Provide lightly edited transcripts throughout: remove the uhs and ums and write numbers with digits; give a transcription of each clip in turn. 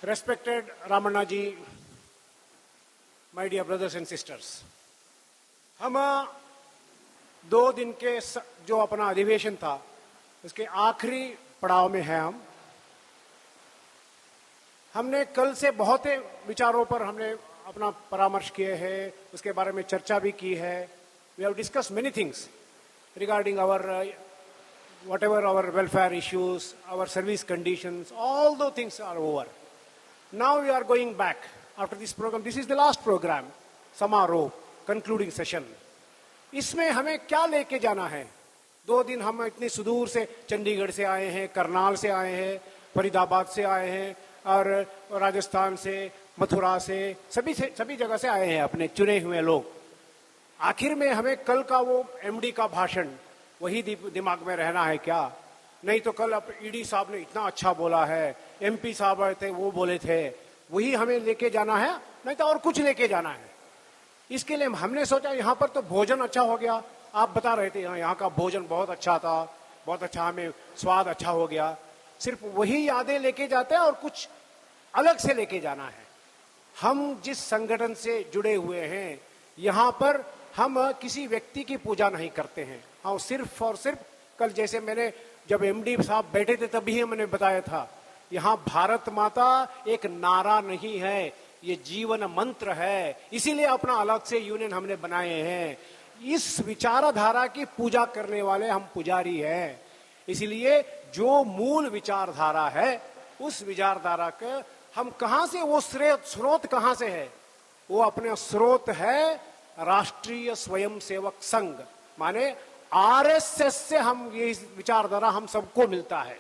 Respected Ramana ji, my dear brothers and sisters, हम 2 दिन के जो अपना अधिवेशन था उसके आखिरी पड़ाव में हैं हमने कल से बहुत विचारों पर हमने अपना परामर्श किए हैं, उसके बारे में चर्चा भी की है. We have discussed many things regarding our whatever our welfare issues, our service conditions, all those things are over. Now we are going back after this program. This is the last program, समारोह, concluding session. इसमें हमें क्या लेके जाना है? 2 दिन हम इतनी सुदूर से चंडीगढ़ से आए हैं, करनाल से आए हैं, फरीदाबाद से आए हैं और राजस्थान से, मथुरा से, सभी जगह से आए हैं अपने चुने हुए लोग. आखिर में हमें कल का वो एमडी का भाषण वही दिमाग में रहना है क्या? नहीं तो कल ईडी साहब ने इतना अच्छा बोला है, एमपी साहब आए थे वो बोले थे, वही हमें लेके जाना है, नहीं तो और कुछ लेके जाना है. इसके लिए हमने सोचा यहाँ पर तो भोजन अच्छा हो गया. आप बता रहे थे यहाँ का भोजन बहुत अच्छा था, बहुत अच्छा, हमें स्वाद अच्छा हो गया. सिर्फ वही यादें लेके जाते हैं और कुछ अलग से लेके जाना है. हम जिस संगठन से जुड़े हुए हैं यहाँ पर हम किसी व्यक्ति की पूजा नहीं करते हैं. हाँ, सिर्फ और सिर्फ कल जैसे मैंने जब एमडी साहब बैठे थे तभी मैंने बताया था, यहाँ भारत माता एक नारा नहीं है, ये जीवन मंत्र है. इसीलिए अपना अलग से यूनियन हमने बनाए हैं. इस विचारधारा की पूजा करने वाले हम पुजारी हैं. इसलिए जो मूल विचारधारा है उस विचारधारा के हम कहां से, वो स्रोत कहां से है? वो अपने स्रोत है राष्ट्रीय स्वयंसेवक संघ, माने आरएसएस से हम ये विचारधारा हम सबको मिलता है.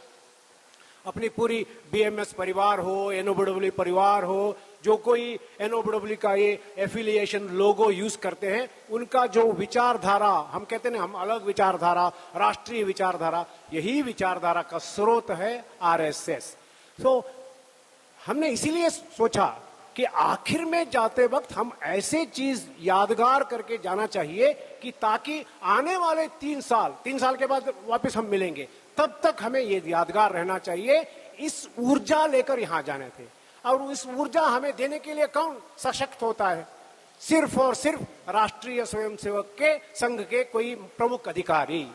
अपनी पूरी बीएमएस परिवार हो, एनओडब्ल्यू परिवार हो, जो कोई एनओडब्ल्यू का ये एफिलिएशन लोगो यूज करते हैं, उनका जो विचारधारा, हम कहते हैं हम अलग विचारधारा, राष्ट्रीय विचारधारा, यही विचारधारा का स्रोत है आरएसएस. तो हमने इसीलिए सोचा कि आखिर में जाते वक्त हम ऐसे चीज यादगार करके जाना चाहिए कि ताकि आने वाले 3 साल के बाद वापस हम मिलेंगे, तब तक हमें ये यादगार रहना चाहिए. इस ऊर्जा लेकर यहां जाने थे और इस ऊर्जा हमें देने के लिए कौन सशक्त होता है? सिर्फ और सिर्फ राष्ट्रीय स्वयंसेवक के संघ के कोई प्रमुख अधिकारी.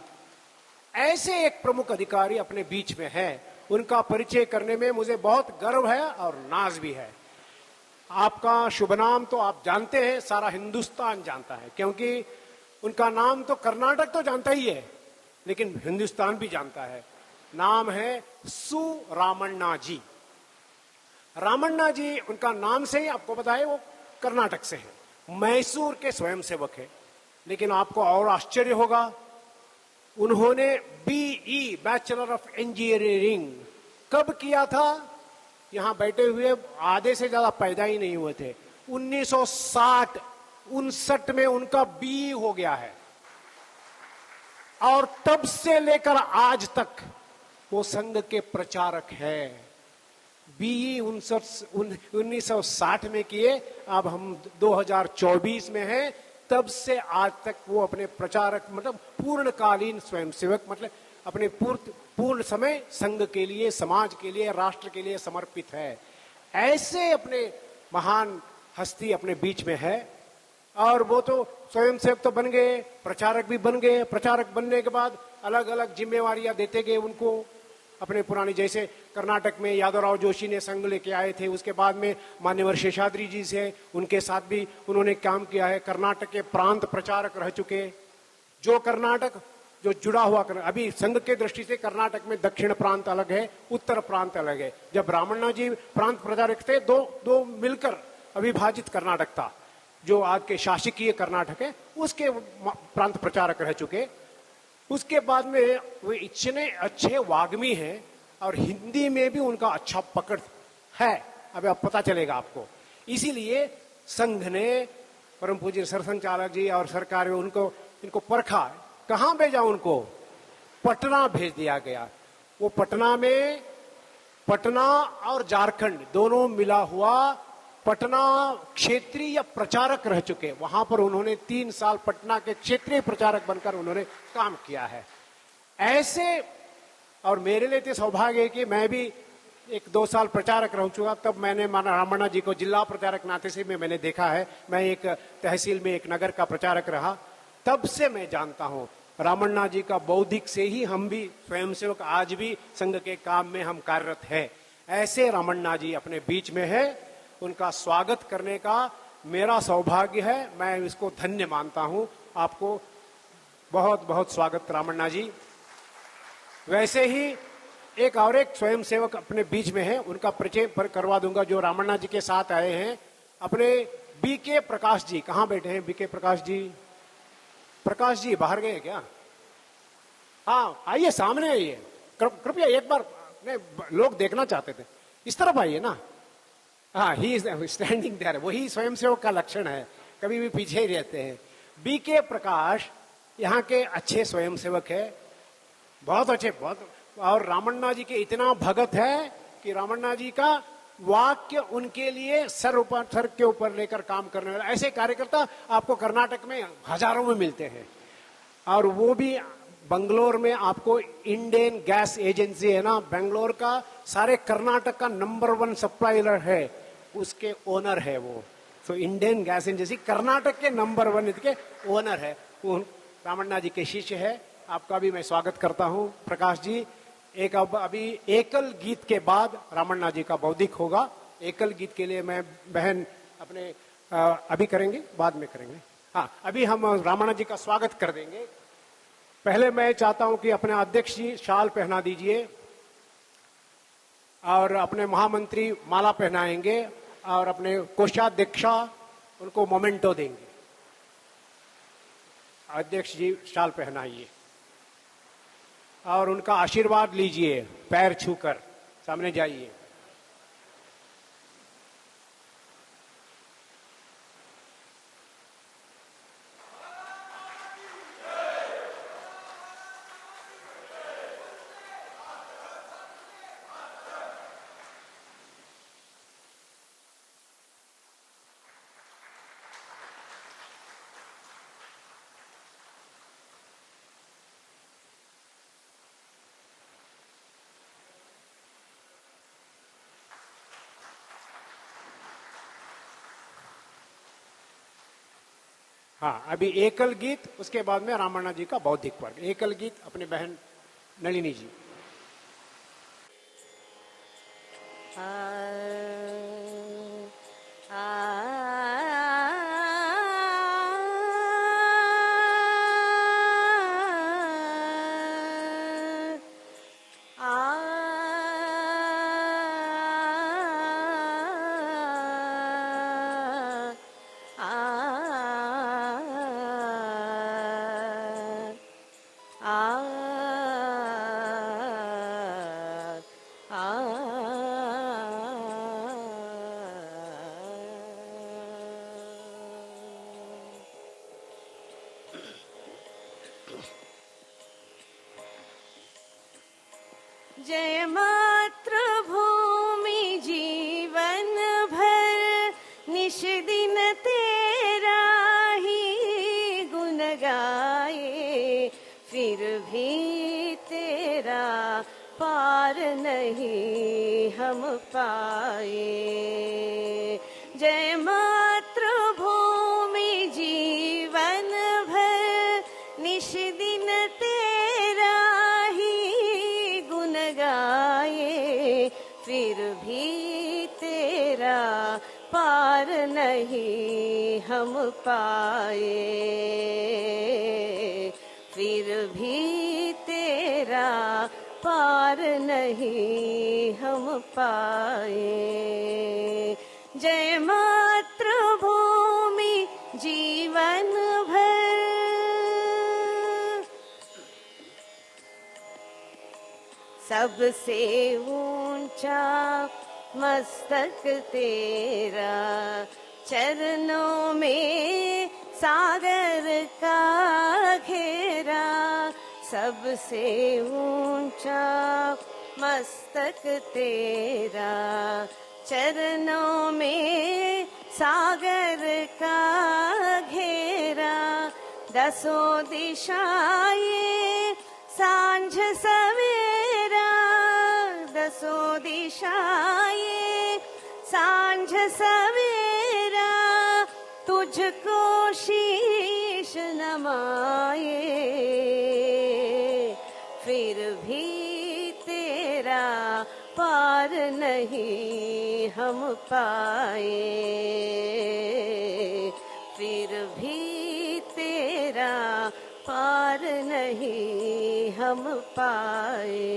ऐसे एक प्रमुख अधिकारी अपने बीच में है, उनका परिचय करने में मुझे बहुत गर्व है और नाज भी है. आपका शुभ नाम तो आप जानते हैं, सारा हिंदुस्तान जानता है, क्योंकि उनका नाम तो कर्नाटक तो जानता ही है लेकिन हिंदुस्तान भी जानता है. नाम है सु रामण्णा जी. रामण्णा जी, उनका नाम से ही आपको पता है वो कर्नाटक से है, मैसूर के स्वयंसेवक है. लेकिन आपको और आश्चर्य होगा, उन्होंने बीई बैचलर ऑफ इंजीनियरिंग कब किया था? यहां बैठे हुए आधे से ज्यादा पैदा ही नहीं हुए थे. 1960-59 में उनका बीई हो गया है और तब से लेकर आज तक वो संघ के प्रचारक है. बीई 1960 में किए, अब हम 2024 में हैं, तब से आज तक वो अपने प्रचारक, मतलब पूर्णकालीन स्वयंसेवक, मतलब अपने पूर्ण समय संघ के लिए, समाज के लिए, राष्ट्र के लिए समर्पित है. ऐसे अपने महान हस्ती अपने बीच में है. और वो तो स्वयंसेवक तो बन गए, प्रचारक भी बन गए. प्रचारक बनने के बाद अलग अलग जिम्मेवारियां देते गए उनको. अपने पुरानी, जैसे कर्नाटक में यादवराव जोशी ने संघ लेके आए थे, उसके बाद में मान्यवर शेषाद्री जी से, उनके साथ भी उन्होंने काम किया है. कर्नाटक के प्रांत प्रचारक रह चुके. जो कर्नाटक जो जुड़ा हुआ अभी संघ के दृष्टि से कर्नाटक में दक्षिण प्रांत अलग है, उत्तर प्रांत अलग है. जब रामण्णा जी प्रांत प्रचारक थे, दो मिलकर अविभाजित कर्नाटक था. जो आज के शासकीय कर्नाटक है उसके प्रांत प्रचारक रह चुके. उसके बाद में वे इतने अच्छे वाग्मी हैं और हिंदी में भी उनका अच्छा पकड़ है, अभी अब पता चलेगा आपको. इसीलिए संघ ने, परम पूज्य सरसंघ चालक जी और सरकार में इनको परखा. कहां भेजा उनको? पटना भेज दिया गया. वो पटना और झारखंड दोनों मिला हुआ पटना क्षेत्रीय प्रचारक रह चुके. वहां पर उन्होंने 3 साल पटना के क्षेत्रीय प्रचारक बनकर उन्होंने काम किया है. ऐसे, और मेरे लिए तो सौभाग्य है कि मैं भी एक 2 साल प्रचारक रह चुका, तब मैंने माना रामण्णा जी को जिला प्रचारक नाते से में मैंने देखा है। मैं एक तहसील में एक नगर का प्रचारक रहा, तब से मैं जानता हूं रामण्णा जी का बौद्धिक से ही हम भी स्वयंसेवक आज भी संघ के काम में हम कार्यरत है। ऐसे रामण्णा जी अपने बीच में है, उनका स्वागत करने का मेरा सौभाग्य है, मैं इसको धन्य मानता हूं। आपको बहुत बहुत स्वागत रामण्णा जी। वैसे ही एक और एक स्वयंसेवक अपने बीच में है, उनका परिचय करवा दूंगा जो रामण्णा जी के साथ आए हैं। अपने बीके प्रकाश जी, कहां बैठे हैं बीके प्रकाश जी? प्रकाश जी बाहर गए क्या? हाँ आइए, सामने आइए कृपया एक बार, लोग देखना चाहते थे, इस तरफ आइए ना। हाँ, ही इज स्टैंडिंग देयर। वही स्वयंसेवक का लक्षण है, कभी भी पीछे ही रहते हैं। बीके प्रकाश यहाँ के अच्छे स्वयंसेवक है, बहुत अच्छे, बहुत। और रामण्णा जी के इतना भगत है कि रामण्णा जी का वाक्य उनके लिए सर के ऊपर लेकर काम करने वाले ऐसे कार्यकर्ता आपको कर्नाटक में हजारों में मिलते हैं। और वो भी बंगलोर में आपको इंडियन गैस एजेंसी है ना, बेंगलोर का सारे कर्नाटक का नंबर 1 सप्लायर है, उसके ओनर है वो। तो इंडियन गैस एजेंसी कर्नाटक के नंबर 1 के ओनर है, वो रामण्णा जी के शिष्य है। आपका भी मैं स्वागत करता हूं प्रकाश जी। एक अभी एकल गीत के बाद रामण्णा जी का बौद्धिक होगा। एकल गीत के लिए मैं बहन अपने अभी करेंगे, बाद में करेंगे। हाँ, अभी हम रामण्णा जी का स्वागत कर देंगे। पहले मैं चाहता हूं कि अपने अध्यक्ष जी शाल पहना दीजिए और अपने महामंत्री माला पहनाएंगे और अपने कोषाध्यक्षा उनको मोमेंटो देंगे। अध्यक्ष जी शाल पहनाइए और उनका आशीर्वाद लीजिए, पैर छूकर सामने जाइए। हाँ, अभी एकल गीत, उसके बाद में रामण्णा जी का बौद्धिक वर्ग। एकल गीत अपनी बहन नलिनी जी। जय मातृभूमि जीवन भर निश दिन तेरा ही गुण गाए, फिर भी तेरा पार नहीं हम पाए। जय मातृभूमि जीवन भर निश दिन तेरा गाए, फिर भी तेरा पार नहीं हम पाए। फिर भी तेरा पार नहीं हम पाए। जय मातृभूमि जीवन भर सबसे ऊंचा मस्तक तेरा, चरणों में सागर का घेरा। सबसे ऊंचा मस्तक तेरा, चरणों में सागर का घेरा। दसों दिशाएं सांझ सवेरा, सो दिशाए सांझ सवेरा तुझको शीश नमाए, फिर भी तेरा पार नहीं हम पाए, फिर भी तेरा पार नहीं हम पाए।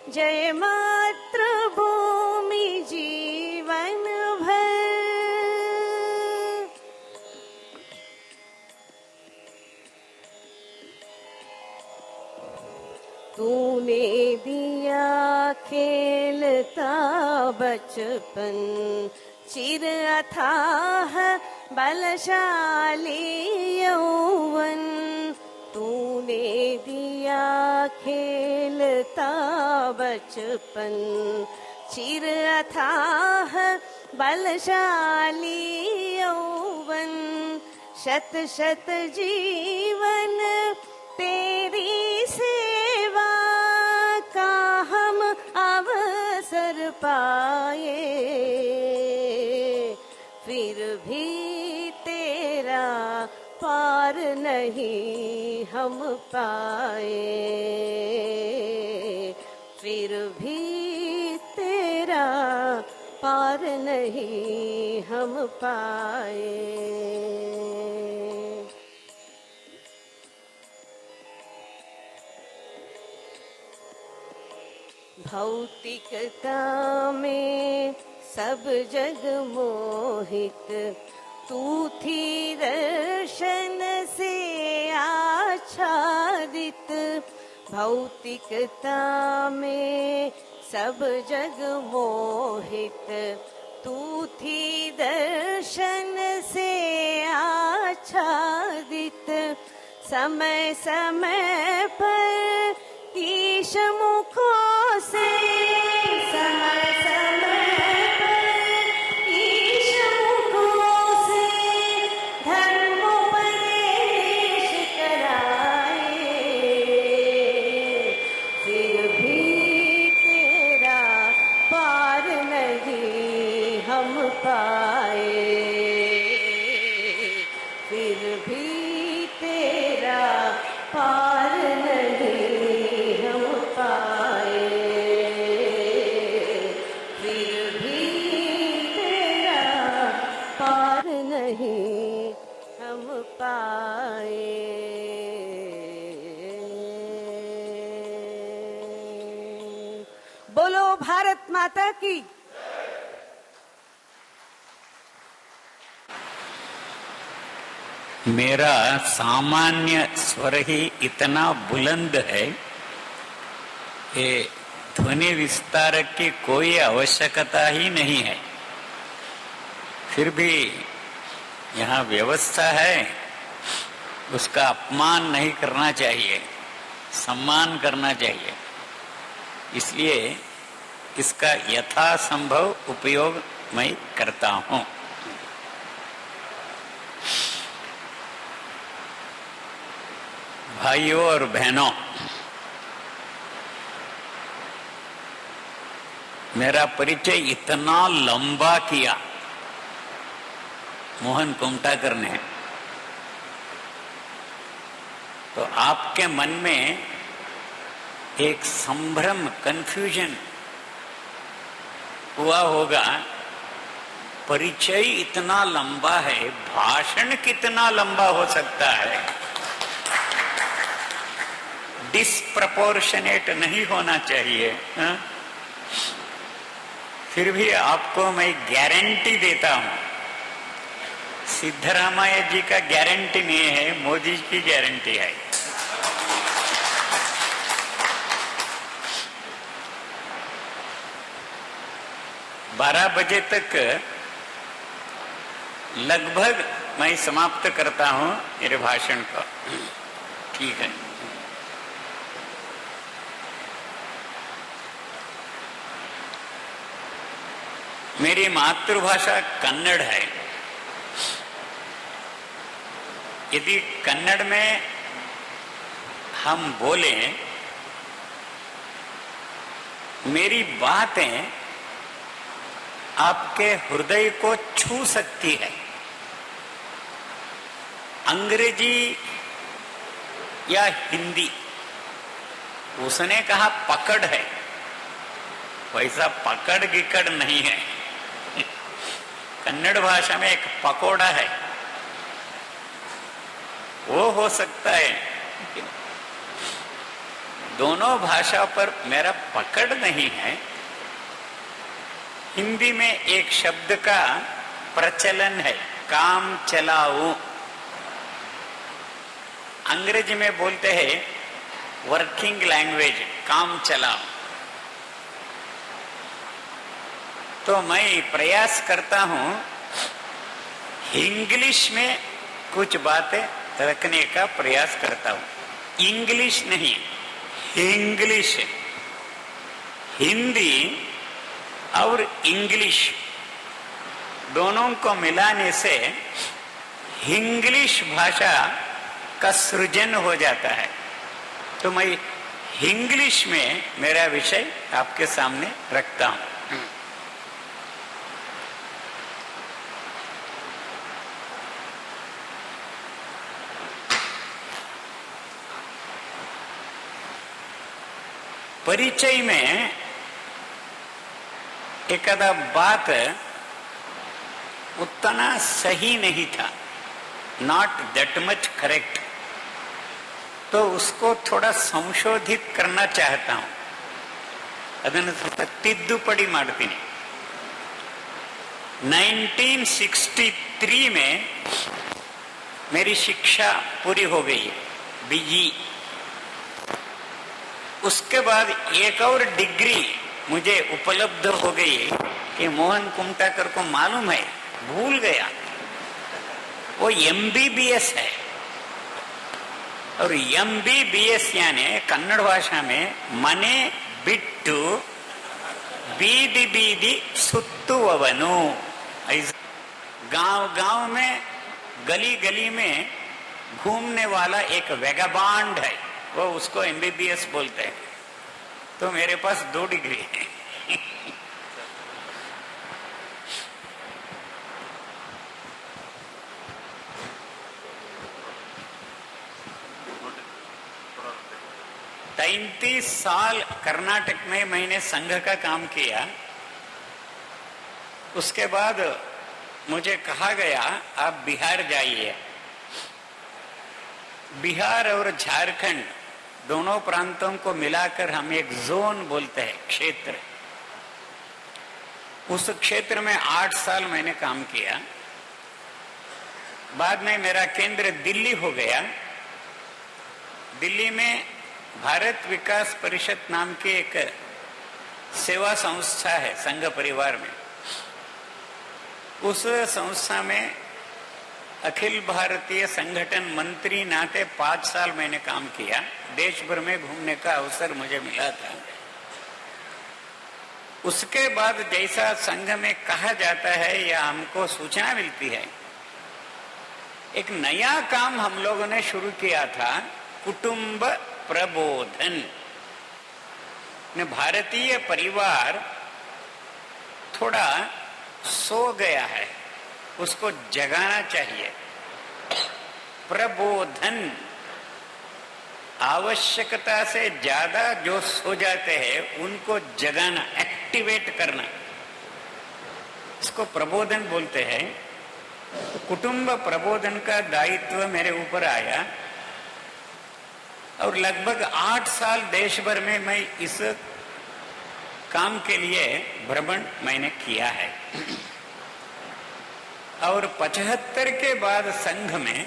जय मातृभूमि जीवन भर, तूने दिया खेलता बचपन, चिर अथाह बलशाली यौवन, तूने दिया खेलता बचपन, चिर अथाह बलशाली यौवन, शत शत जीवन तेरी सेवा का हम अवसर पाए, फिर भी तेरा पार नहीं हम पाए, फिर भी तेरा पार नहीं हम पाए। भौतिकता में सब जग मोहित, तू थी दर्शन से आच्छादित, भौतिकता में सब जग मोहित, तू थी दर्शन से आच्छादित, समय समय पर ईश मुखों से, समय समय पर ईश मुखों से धर्मोपदेश कराए, फिर भी तेरा पार नहीं हम पाए, फिर भी तेरा पार नहीं हम पाए, फिर भी तेरा पार नहीं हम पाए। बोलो भारत माता की। मेरा सामान्य स्वर ही इतना बुलंद है कि ध्वनि विस्तारक की कोई आवश्यकता ही नहीं है, फिर भी यहाँ व्यवस्था है, उसका अपमान नहीं करना चाहिए, सम्मान करना चाहिए, इसलिए इसका यथासंभव उपयोग मैं करता हूँ। भाइयों और बहनों, मेरा परिचय इतना लंबा किया मोहन कुमटाकर ने, तो आपके मन में एक संभ्रम, कंफ्यूजन हुआ होगा, परिचय इतना लंबा है, भाषण कितना लंबा हो सकता है, डिस्प्रपोर्शनेट नहीं होना चाहिए। हा? फिर भी आपको मैं गारंटी देता हूं, सिद्धरामैया जी का गारंटी नहीं है, मोदी की गारंटी है। 12 बजे तक लगभग मैं समाप्त करता हूं मेरे भाषण को, ठीक है? मेरी मातृभाषा कन्नड़ है। यदि कन्नड़ में हम बोलें मेरी बातें आपके हृदय को छू सकती है। अंग्रेजी या हिंदी, उसने कहा पकड़ है, वैसा पकड़ गिकड़ नहीं है। कन्नड़ भाषा में एक पकोड़ा है, वो हो सकता है, लेकिन दोनों भाषा पर मेरा पकड़ नहीं है। हिंदी में एक शब्द का प्रचलन है, काम चलाओ। अंग्रेजी में बोलते हैं वर्किंग लैंग्वेज, काम चलाओ। तो मैं प्रयास करता हूं इंग्लिश में कुछ बातें रखने का प्रयास करता हूं। इंग्लिश नहीं, इंग्लिश, हिंदी और इंग्लिश दोनों को मिलाने से इंग्लिश भाषा का सृजन हो जाता है। तो मैं इंग्लिश में मेरा विषय आपके सामने रखता हूं। परिचय में एकादा बात उतना सही नहीं था, नॉट दैट मच करेक्ट, तो उसको थोड़ा संशोधित करना चाहता हूं। ಅದನ್ನು ಸ್ವಲ್ಪ ತಿದ್ದುಪಡಿ ಮಾಡ್ತೀನಿ। 1963 में मेरी शिक्षा पूरी हो गई, बीई। उसके बाद एक और डिग्री मुझे उपलब्ध हो गई कि मोहन कुमटाकर को मालूम है, भूल गया, वो MBBS है। और MBBS यानी कन्नड़ भाषा में मने बिट्टू बीदी बीदी सुत्तुववनु। गांव गांव में, गली गली में घूमने वाला एक वेगाबांड है, वो उसको MBBS बोलते हैं। तो मेरे पास 2 डिग्री है। तैंतीस साल कर्नाटक में मैंने संघ का काम किया। उसके बाद मुझे कहा गया आप बिहार जाइए। बिहार और झारखंड दोनों प्रांतों को मिलाकर हम एक जोन बोलते हैं, क्षेत्र। उस क्षेत्र में 8 साल मैंने काम किया। बाद में मेरा केंद्र दिल्ली हो गया। दिल्ली में भारत विकास परिषद नाम की एक सेवा संस्था है संघ परिवार में। उस संस्था में अखिल भारतीय संगठन मंत्री नाते 5 साल मैंने काम किया। देश भर में घूमने का अवसर मुझे मिला था। उसके बाद जैसा संघ में कहा जाता है या हमको सूचना मिलती है, एक नया काम हम लोगों ने शुरू किया था, कुटुंब प्रबोधन। भारतीय परिवार थोड़ा सो गया है, उसको जगाना चाहिए। प्रबोधन, आवश्यकता से ज्यादा जो सो जाते हैं उनको जगाना, एक्टिवेट करना, इसको प्रबोधन बोलते हैं। तो कुटुंब प्रबोधन का दायित्व मेरे ऊपर आया और लगभग 8 साल देश भर में मैं इस काम के लिए भ्रमण मैंने किया है। और 75 के बाद संघ में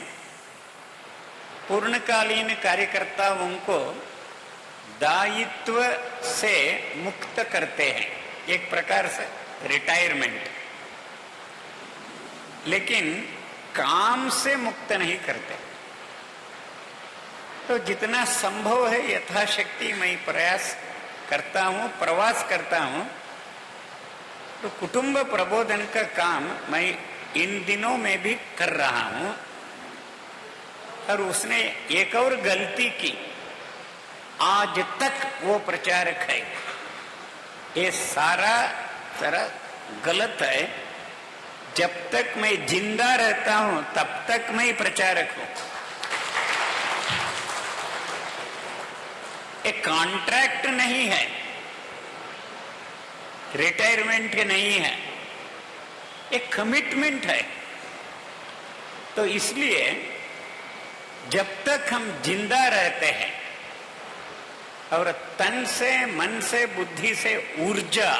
पूर्णकालीन कार्यकर्ताओं को दायित्व से मुक्त करते हैं, एक प्रकार से रिटायरमेंट। लेकिन काम से मुक्त नहीं करते। तो जितना संभव है यथाशक्ति मैं प्रयास करता हूं, प्रवास करता हूं। तो कुटुंब प्रबोधन का काम मैं इन दिनों में भी कर रहा हूं। और उसने एक और गलती की, आज तक वो प्रचारक है, ये सारा गलत है। जब तक मैं जिंदा रहता हूं तब तक मैं प्रचारक हूं। एक कॉन्ट्रैक्ट नहीं है, रिटायरमेंट के नहीं है, एक कमिटमेंट है। तो इसलिए जब तक हम जिंदा रहते हैं और तन से, मन से, बुद्धि से ऊर्जा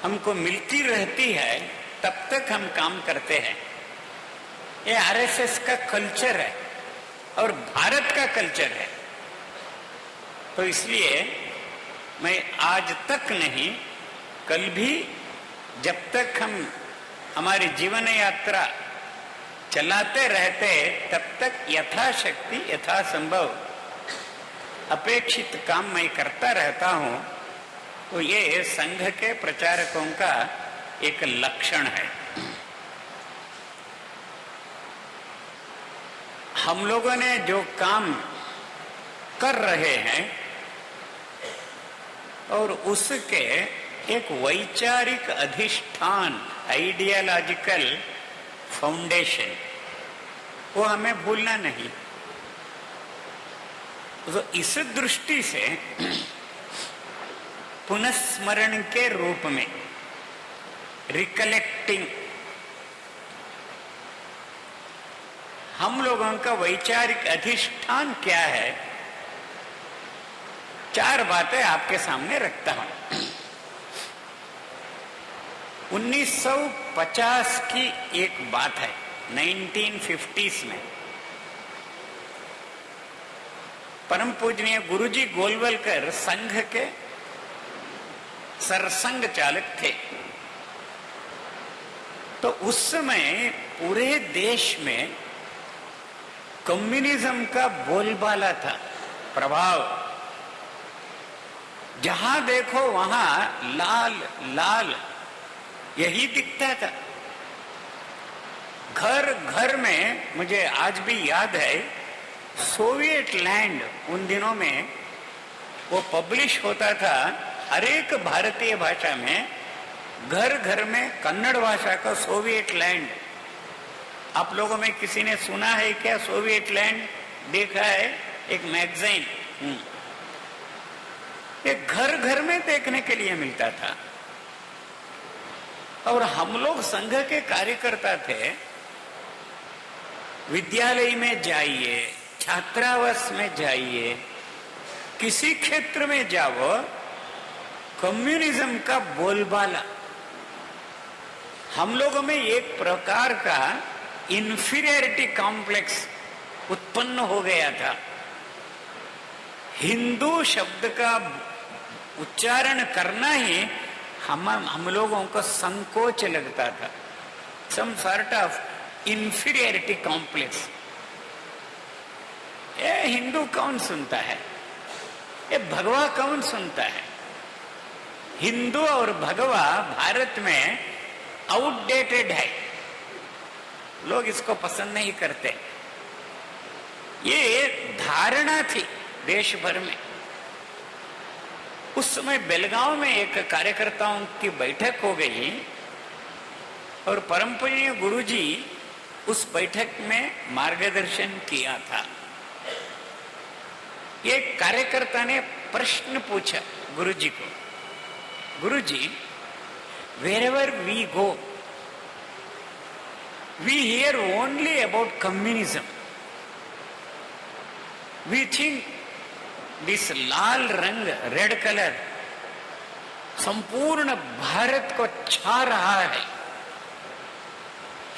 हमको मिलती रहती है, तब तक हम काम करते हैं। ये आरएसएस का कल्चर है और भारत का कल्चर है। तो इसलिए मैं आज तक नहीं, कल भी, जब तक हम हमारी जीवन यात्रा चलाते रहते, तब तक यथाशक्ति, यथासंभव अपेक्षित काम मैं करता रहता हूं। तो ये संघ के प्रचारकों का एक लक्षण है। हम लोगों ने जो काम कर रहे हैं और उसके एक वैचारिक अधिष्ठान, आइडियोलॉजिकल फाउंडेशन, वो हमें भूलना नहीं। तो इस दृष्टि से पुनस्मरण के रूप में, रिकलेक्टिंग, हम लोगों का वैचारिक अधिष्ठान क्या है, 4 बातें आपके सामने रखता हूं। 1950 की एक बात है, 1950s में परम पूजनीय गुरुजी गोलवलकर संघ के सरसंघ चालक थे। तो उस समय पूरे देश में कम्युनिज्म का बोलबाला था, प्रभाव। जहां देखो वहां लाल लाल यही दिखता था। घर घर में, मुझे आज भी याद है, सोवियत लैंड उन दिनों में वो पब्लिश होता था हर एक भारतीय भाषा में। घर घर में कन्नड़ भाषा का सोवियत लैंड। आप लोगों में किसी ने सुना है क्या सोवियत लैंड? देखा है? एक मैगजीन, एक घर घर में देखने के लिए मिलता था। और हम लोग संघ के कार्यकर्ता थे। विद्यालय में जाइए, छात्रावास में जाइए, किसी क्षेत्र में जाओ, कम्युनिज्म का बोलबाला। हम लोगों में एक प्रकार का इंफीरियरिटी कॉम्प्लेक्स उत्पन्न हो गया था। हिंदू शब्द का उच्चारण करना ही हम लोगों को संकोच लगता था। Some sort of inferiority complex. ये हिंदू कौन सुनता है? ये भगवा कौन सुनता है? हिंदू और भगवा भारत में आउटडेटेड है, लोग इसको पसंद नहीं करते। ये धारणा थी देश भर में। उस समय बेलगांव में एक कार्यकर्ताओं की बैठक हो गई और परम पूज्य गुरुजी उस बैठक में मार्गदर्शन किया था। एक कार्यकर्ता ने प्रश्न पूछा गुरुजी को, गुरुजी, wherever we go, we hear only about communism. We think this लाल रंग, रेड कलर, संपूर्ण भारत को छा रहा है।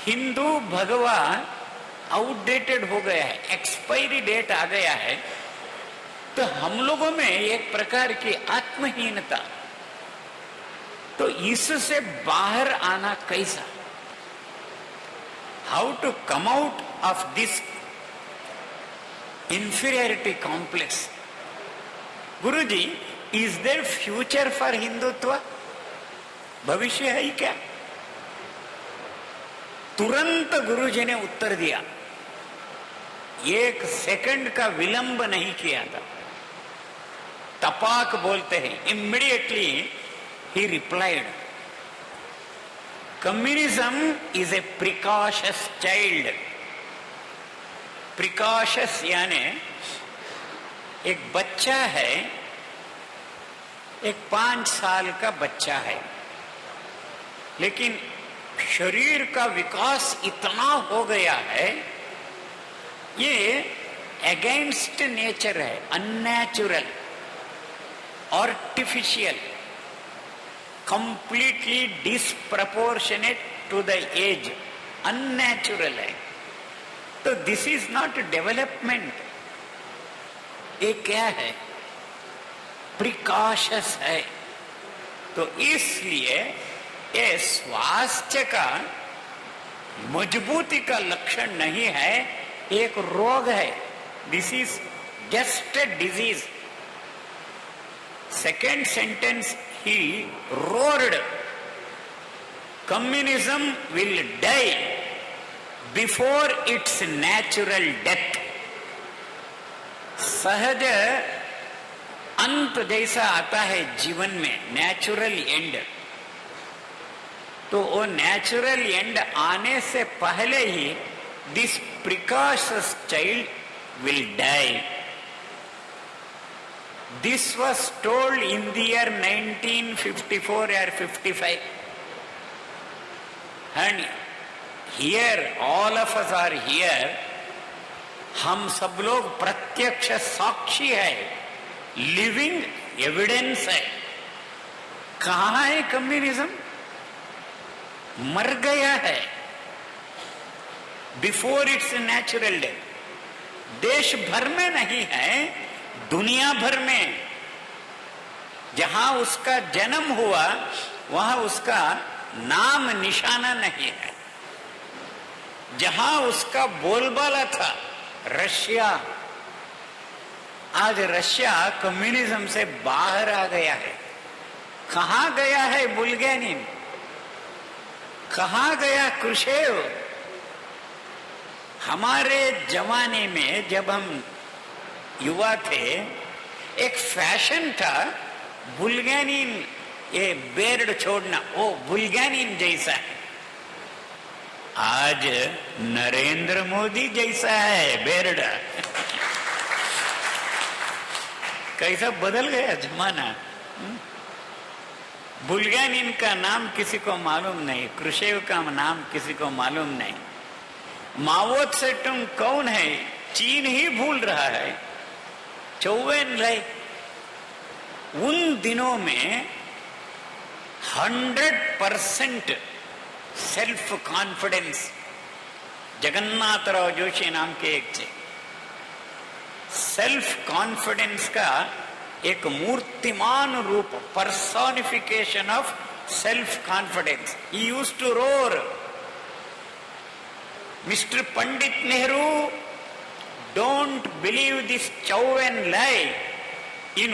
हिंदू भगवा आउटडेटेड हो गया है, एक्सपायरी डेट आ गया है। तो हम लोगों में एक प्रकार की आत्महीनता। तो इससे बाहर आना कैसा? How to come out of this inferiority complex? गुरुजी, is there future for Hindutva? भविष्य है क्या? तुरंत गुरुजी ने उत्तर दिया, एक सेकंड का विलंब नहीं किया था। तपाक बोलते हैं, immediately he replied, communism is a precocious child. Precocious यानी एक बच्चा है, एक 5 साल का बच्चा है, लेकिन शरीर का विकास इतना हो गया है, ये अगेंस्ट नेचर है, unnatural, artificial, completely disproportionate to the age, unnatural है। तो दिस इज नॉट डेवलपमेंट, ये क्या है? प्रिकॉशस है। तो इसलिए ये स्वास्थ्य का मजबूती का लक्षण नहीं है, एक रोग है। This is just a disease. Second sentence ही roared, communism will die before its natural death. सहज अंत जैसा आता है जीवन में, नेचुरल एंड, तो वो नेचुरल एंड आने से पहले ही this precocious child will die. This was told in the year 1954 or 55. And here, all of us are here. हम सब लोग प्रत्यक्ष साक्षी है, लिविंग एविडेंस है। कहाँ है कम्युनिज्म? मर गया है बिफोर इट्स नेचुरल डेथ। देश भर में नहीं है, दुनिया भर में जहां उसका जन्म हुआ वहां उसका नाम निशाना नहीं है। जहां उसका बोलबाला था, रशिया, आज रशिया कम्युनिज्म से बाहर आ गया है। कहां गया है बुल्गेनिन? कहां गया क्रुशेव? हमारे जमाने में जब हम युवा थे, एक फैशन था बुल्गेनिन, ये बेर्ड छोड़ना, वो बुल्गेनिन जैसा है। आज नरेंद्र मोदी जैसा है बेर्ड। कैसा बदल गया जमाना। बुल्गेनिन का नाम किसी को मालूम नहीं, क्रुशेव का नाम किसी को मालूम नहीं। माओ त्से-तुंग कौन है? चीन ही भूल रहा है। चौ एन-लाई उन दिनों में 100% सेल्फ कॉन्फिडेंस, जगन्नाथराव जोशी नाम के एक थे। सेल्फ कॉन्फिडेंस का एक मूर्तिमान रूप, personification of self confidence. He used to roar, Mr. Pandit Nehru, don't believe this chow and lie, in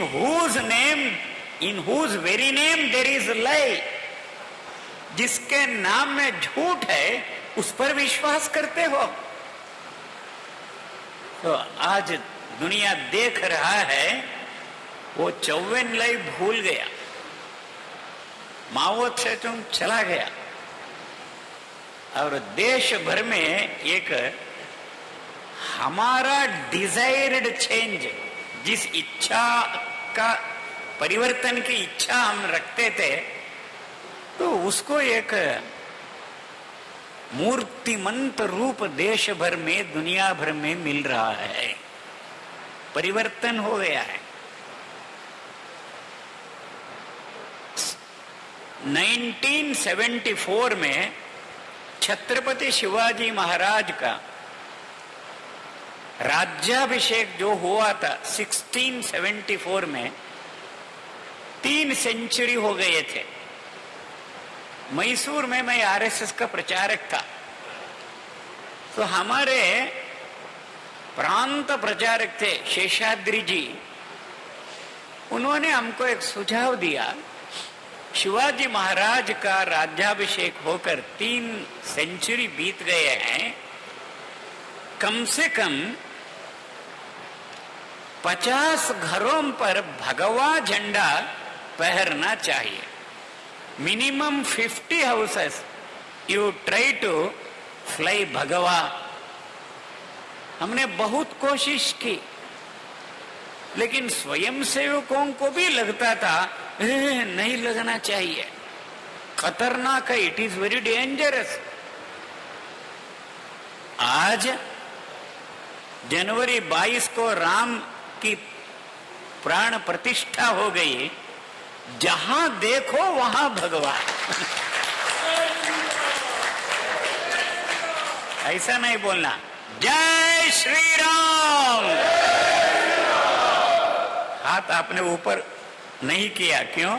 whose very name there is a lie. जिसके नाम में झूठ है उस पर विश्वास करते हो। तो आज दुनिया देख रहा है, वो चौवन लाई भूल गया, माओ त्से-तुंग चला गया, और देश भर में एक हमारा डिजायर्ड चेंज, जिस इच्छा का परिवर्तन की इच्छा हम रखते थे, तो उसको एक मूर्तिमंत रूप देश भर में, दुनिया भर में मिल रहा है। परिवर्तन हो गया है। 1974 में छत्रपति शिवाजी महाराज का राज्याभिषेक जो हुआ था 1674 में, 3 सेंचुरी हो गए थे। मैसूर में मैं आरएसएस का प्रचारक था, तो हमारे प्रांत प्रचारक थे शेषाद्री जी, उन्होंने हमको एक सुझाव दिया, शिवाजी महाराज का राज्याभिषेक होकर 3 सेंचुरी बीत गए हैं, कम से कम 50 घरों पर भगवा झंडा फहरना चाहिए। minimum 50 houses, you try to fly भगवा. हमने बहुत कोशिश की, लेकिन स्वयं सेवकों को भी लगता था नहीं लगना चाहिए, खतरनाक है, इट इज वेरी डेंजरस. आज जनवरी 22 को राम की प्राण प्रतिष्ठा हो गई, जहां देखो वहां भगवान. ऐसा नहीं बोलना, जय श्री राम. हाथ आपने ऊपर नहीं किया, क्यों?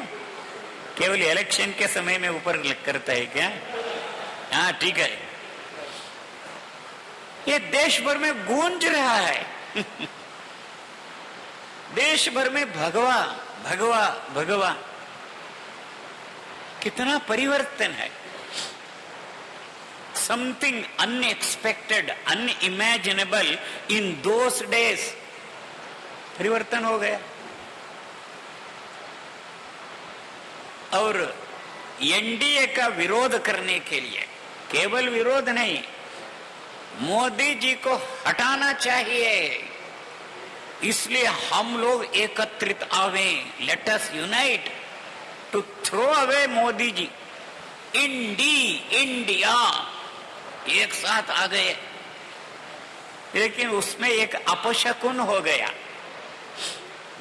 केवल इलेक्शन के समय में ऊपर करता है क्या? हाँ ठीक है. ये देश भर में गूंज रहा है. देश भर में भगवा भगवा भगवा. कितना परिवर्तन है. Something unexpected, unimaginable in those days. परिवर्तन हो गया. और एनडीए का विरोध करने के लिए, केवल विरोध नहीं, मोदी जी को हटाना चाहिए, इसलिए हम लोग एकत्रित आवे. Let us unite to throw away Modi ji. India एक साथ आ गए. लेकिन उसमें एक अपशकुन हो गया.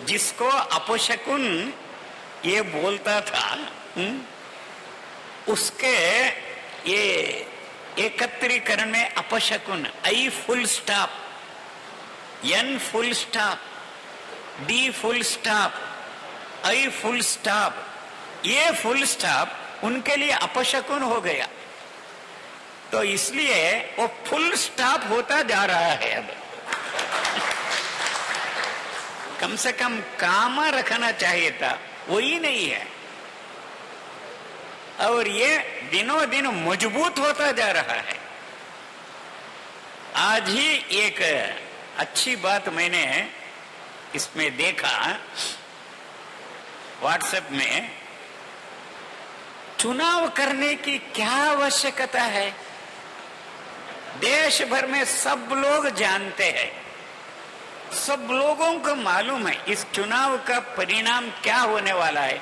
जिसको अपशकुन ये बोलता था, उसके ये एकत्रीकरण में अपशकुन, I full stop, N full stop, D full stop, I full stop, A full stop उनके लिए अपशकुन हो गया. तो इसलिए वो फुल स्टॉप होता जा रहा है. अब कम से कम कामा रखना चाहिए था, वही नहीं है. और ये दिनों दिन मजबूत होता जा रहा है. आज ही एक अच्छी बात मैंने इसमें देखा व्हाट्सएप में. चुनाव करने की क्या आवश्यकता है? देश भर में सब लोग जानते हैं, सब लोगों को मालूम है इस चुनाव का परिणाम क्या होने वाला है.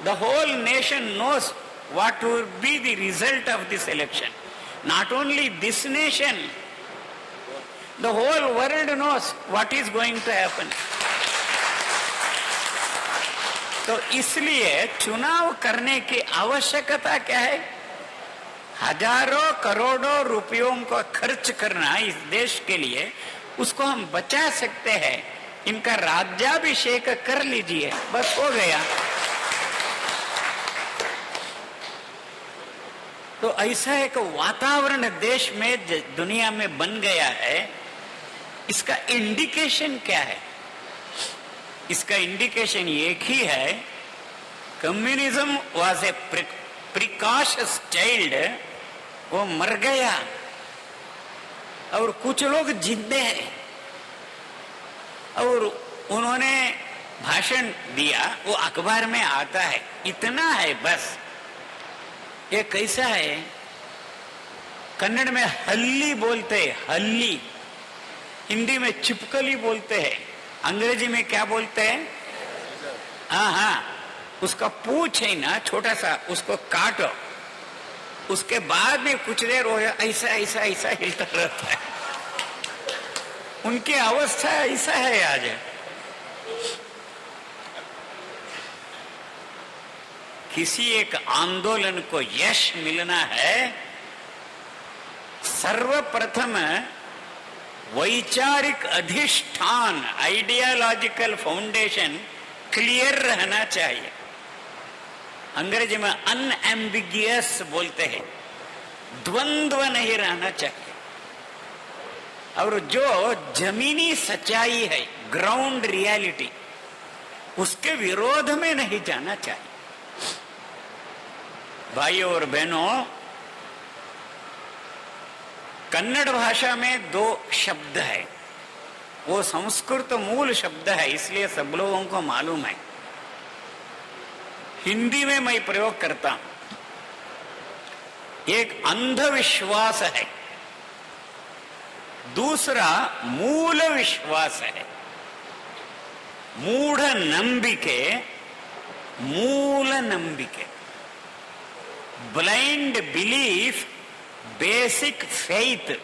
The whole nation knows what will be the result of this election. Not only this nation, the whole world knows what is going to happen. तो इसलिए चुनाव करने की आवश्यकता क्या है? हजारों करोड़ों रुपयों को खर्च करना इस देश के लिए, उसको हम बचा सकते हैं. इनका राज्याभिषेक कर लीजिए, बस हो गया. तो ऐसा एक वातावरण देश में दुनिया में बन गया है. इसका इंडिकेशन क्या है? इसका इंडिकेशन एक ही है, communism was a precocious child. वो मर गया और कुछ लोग जिंदे हैं. और उन्होंने भाषण दिया, वो अखबार में आता है, इतना है बस. ये कैसा है? कन्नड़ में हल्ली बोलते हैं, हल्ली. हिंदी में चिपकली बोलते हैं. अंग्रेजी में क्या बोलते हैं? हाँ, उसका पूछ है ना छोटा सा, उसको काटो, उसके बाद में कुछ देर हो ऐसा ऐसा ऐसा हिलता रहता है. उनकी अवस्था ऐसा है आज. किसी एक आंदोलन को यश मिलना है, सर्वप्रथम वैचारिक अधिष्ठान, आइडियोलॉजिकल फाउंडेशन क्लियर रहना चाहिए. अंग्रेजी में अनएम्बिगियस बोलते हैं, द्वंद्व नहीं रहना चाहिए. और जो जमीनी सच्चाई है, ग्राउंड रियलिटी, उसके विरोध में नहीं जाना चाहिए. भाइयों और बहनों, कन्नड़ भाषा में 2 शब्द है. वो संस्कृत मूल शब्द है, इसलिए सब लोगों को मालूम है. हिंदी में मैं प्रयोग करता हूं। एक अंधविश्वास है, दूसरा मूल विश्वास है। मूढ़ नंबिके, मूल नंबिके, blind belief, basic faith.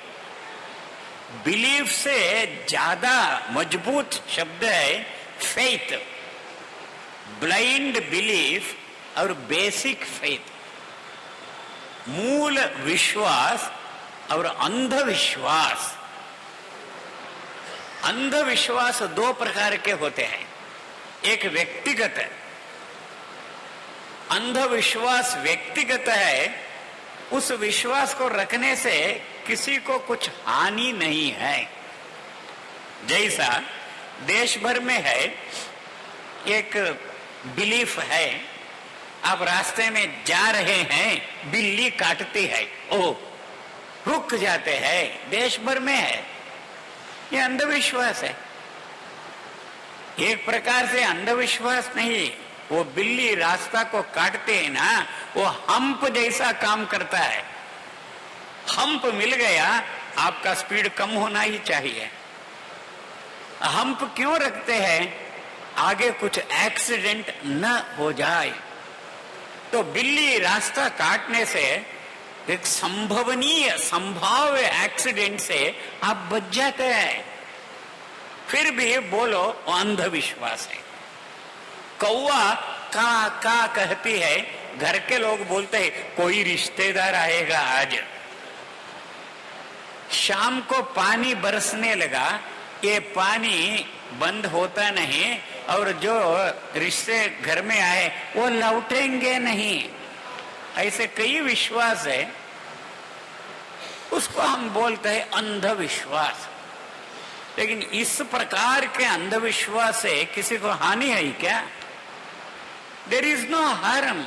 Belief से ज्यादा मजबूत शब्द है फेथ। ब्लाइंड बिलीफ और बेसिक फेथ, मूल विश्वास और अंधविश्वास। अंधविश्वास दो प्रकार के होते हैं। एक व्यक्तिगत है, अंधविश्वास व्यक्तिगत है, उस विश्वास को रखने से किसी को कुछ हानि नहीं है। जैसा देश भर में है, एक बिलीफ है, आप रास्ते में जा रहे हैं, बिल्ली काटती है, ओ रुक जाते हैं, देश भर में है। ये अंधविश्वास है। एक प्रकार से अंधविश्वास नहीं, वो बिल्ली रास्ता को काटते हैं ना, वो हम्प जैसा काम करता है। हम्प मिल गया, आपका स्पीड कम होना ही चाहिए। हम्प क्यों रखते हैं? आगे कुछ एक्सीडेंट न हो जाए। तो बिल्ली रास्ता काटने से एक संभाव्य एक्सीडेंट से आप बच जाते हैं। फिर भी बोलो अंधविश्वास है। कौवा का कहती है, घर के लोग बोलते हैं कोई रिश्तेदार आएगा आज। शाम को पानी बरसने लगा, ये पानी बंद होता नहीं और जो रिश्ते घर में आए वो लौटेंगे नहीं। ऐसे कई विश्वास है, उसको हम बोलते हैं अंधविश्वास। लेकिन इस प्रकार के अंधविश्वास से किसी को हानि है क्या? There is no harm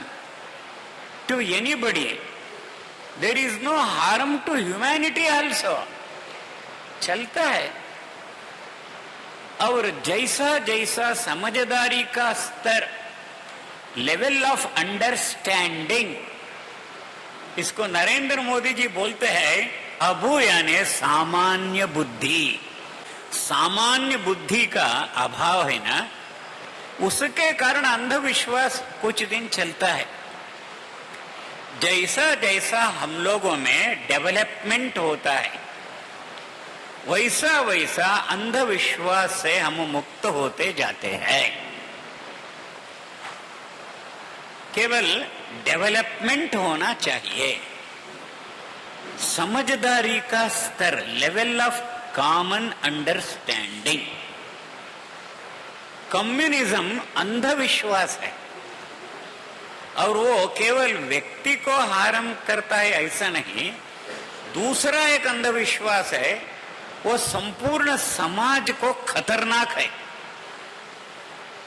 to anybody, there is no harm to humanity also. चलता है। और जैसा जैसा समझदारी का स्तर, लेवल ऑफ अंडरस्टैंडिंग, इसको नरेंद्र मोदी जी बोलते हैं अबू, यानी सामान्य बुद्धि। सामान्य बुद्धि का अभाव है ना, उसके कारण अंधविश्वास कुछ दिन चलता है। जैसा जैसा हम लोगों में डेवलपमेंट होता है, वैसा वैसा अंधविश्वास से हम मुक्त होते जाते हैं। केवल डेवलपमेंट होना चाहिए। समझदारी का स्तर, level of common understanding. Communism अंधविश्वास है और वो केवल व्यक्ति को हार्म करता है ऐसा नहीं। दूसरा एक अंधविश्वास है, वो संपूर्ण समाज को खतरनाक है।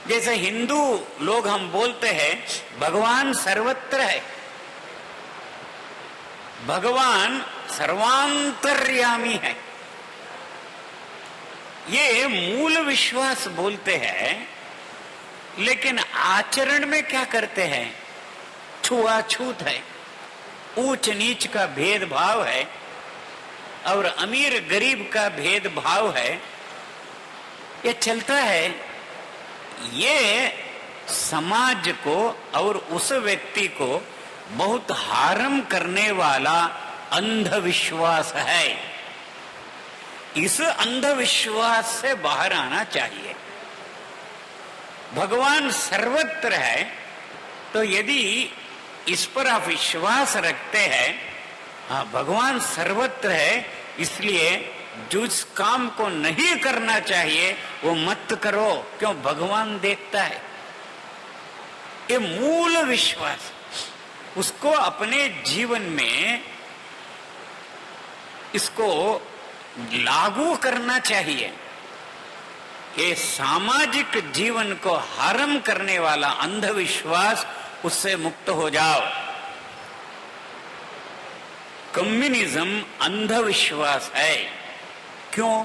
जैसे हिंदू लोग हम बोलते हैं भगवान सर्वत्र है, भगवान सर्वांतर्यामी है। ये मूल विश्वास बोलते हैं, लेकिन आचरण में क्या करते हैं? छुआछूत है, ऊंच नीच का भेदभाव है और अमीर गरीब का भेदभाव है। ये चलता है। ये समाज को और उस व्यक्ति को बहुत हार्म करने वाला अंधविश्वास है। इस अंधविश्वास से बाहर आना चाहिए। भगवान सर्वत्र है, तो यदि इस पर आप विश्वास रखते हैं, हाँ भगवान सर्वत्र है, इसलिए जिस काम को नहीं करना चाहिए वो मत करो, क्यों? भगवान देखता है। ये मूल विश्वास, उसको अपने जीवन में इसको लागू करना चाहिए। ये सामाजिक जीवन को हार्म करने वाला अंधविश्वास, उससे मुक्त हो जाओ। कम्युनिज्म अंधविश्वास है। क्यों?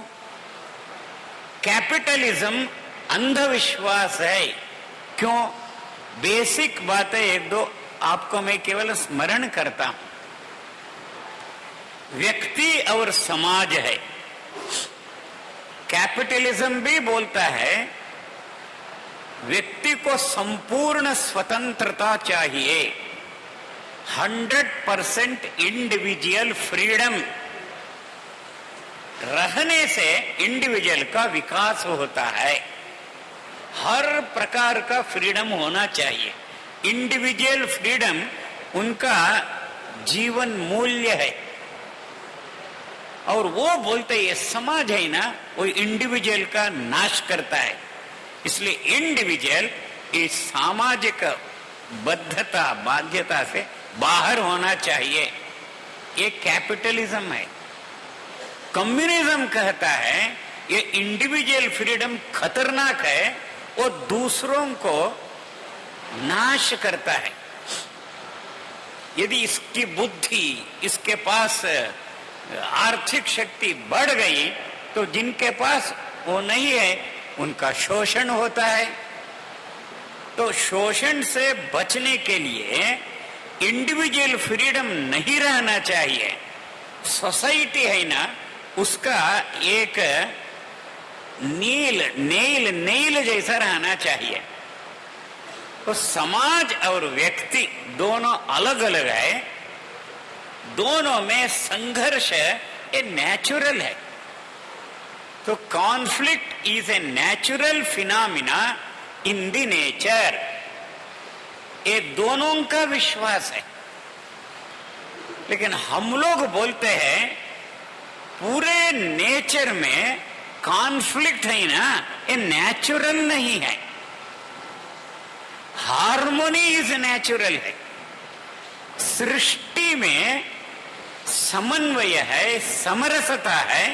कैपिटलिज्म अंधविश्वास है। क्यों? बेसिक बातें एक दो आपको मैं केवल स्मरण करता हूं। व्यक्ति और समाज है। कैपिटलिज्म भी बोलता है व्यक्ति को संपूर्ण स्वतंत्रता चाहिए, 100% इंडिविजुअल फ्रीडम। रहने से इंडिविजुअल का विकास होता है, हर प्रकार का फ्रीडम होना चाहिए। इंडिविजुअल फ्रीडम उनका जीवन मूल्य है। और वो बोलते ये समाज है ना, वो इंडिविजुअल का नाश करता है। इसलिए इंडिविजुअल इस सामाजिक बद्धता बाध्यता से बाहर होना चाहिए। ये कैपिटलिज्म है। कम्युनिज्म कहता है ये इंडिविजुअल फ्रीडम खतरनाक है, वो दूसरों को नाश करता है। यदि इसकी बुद्धि, इसके पास आर्थिक शक्ति बढ़ गई तो जिनके पास वो नहीं है उनका शोषण होता है। तो शोषण से बचने के लिए इंडिविजुअल फ्रीडम नहीं रहना चाहिए। सोसाइटी है ना, उसका एक नेल जैसा रहना चाहिए। तो समाज और व्यक्ति दोनों अलग अलग है, दोनों में संघर्ष ये नेचुरल है। तो conflict is a natural phenomena in the nature, ये दोनों का विश्वास है। लेकिन हम लोग बोलते हैं पूरे नेचर में कॉन्फ्लिक्ट है ना, ये नेचुरल नहीं है। हार्मोनी इज नेचुरल है। सृष्टि में समन्वय है, समरसता है,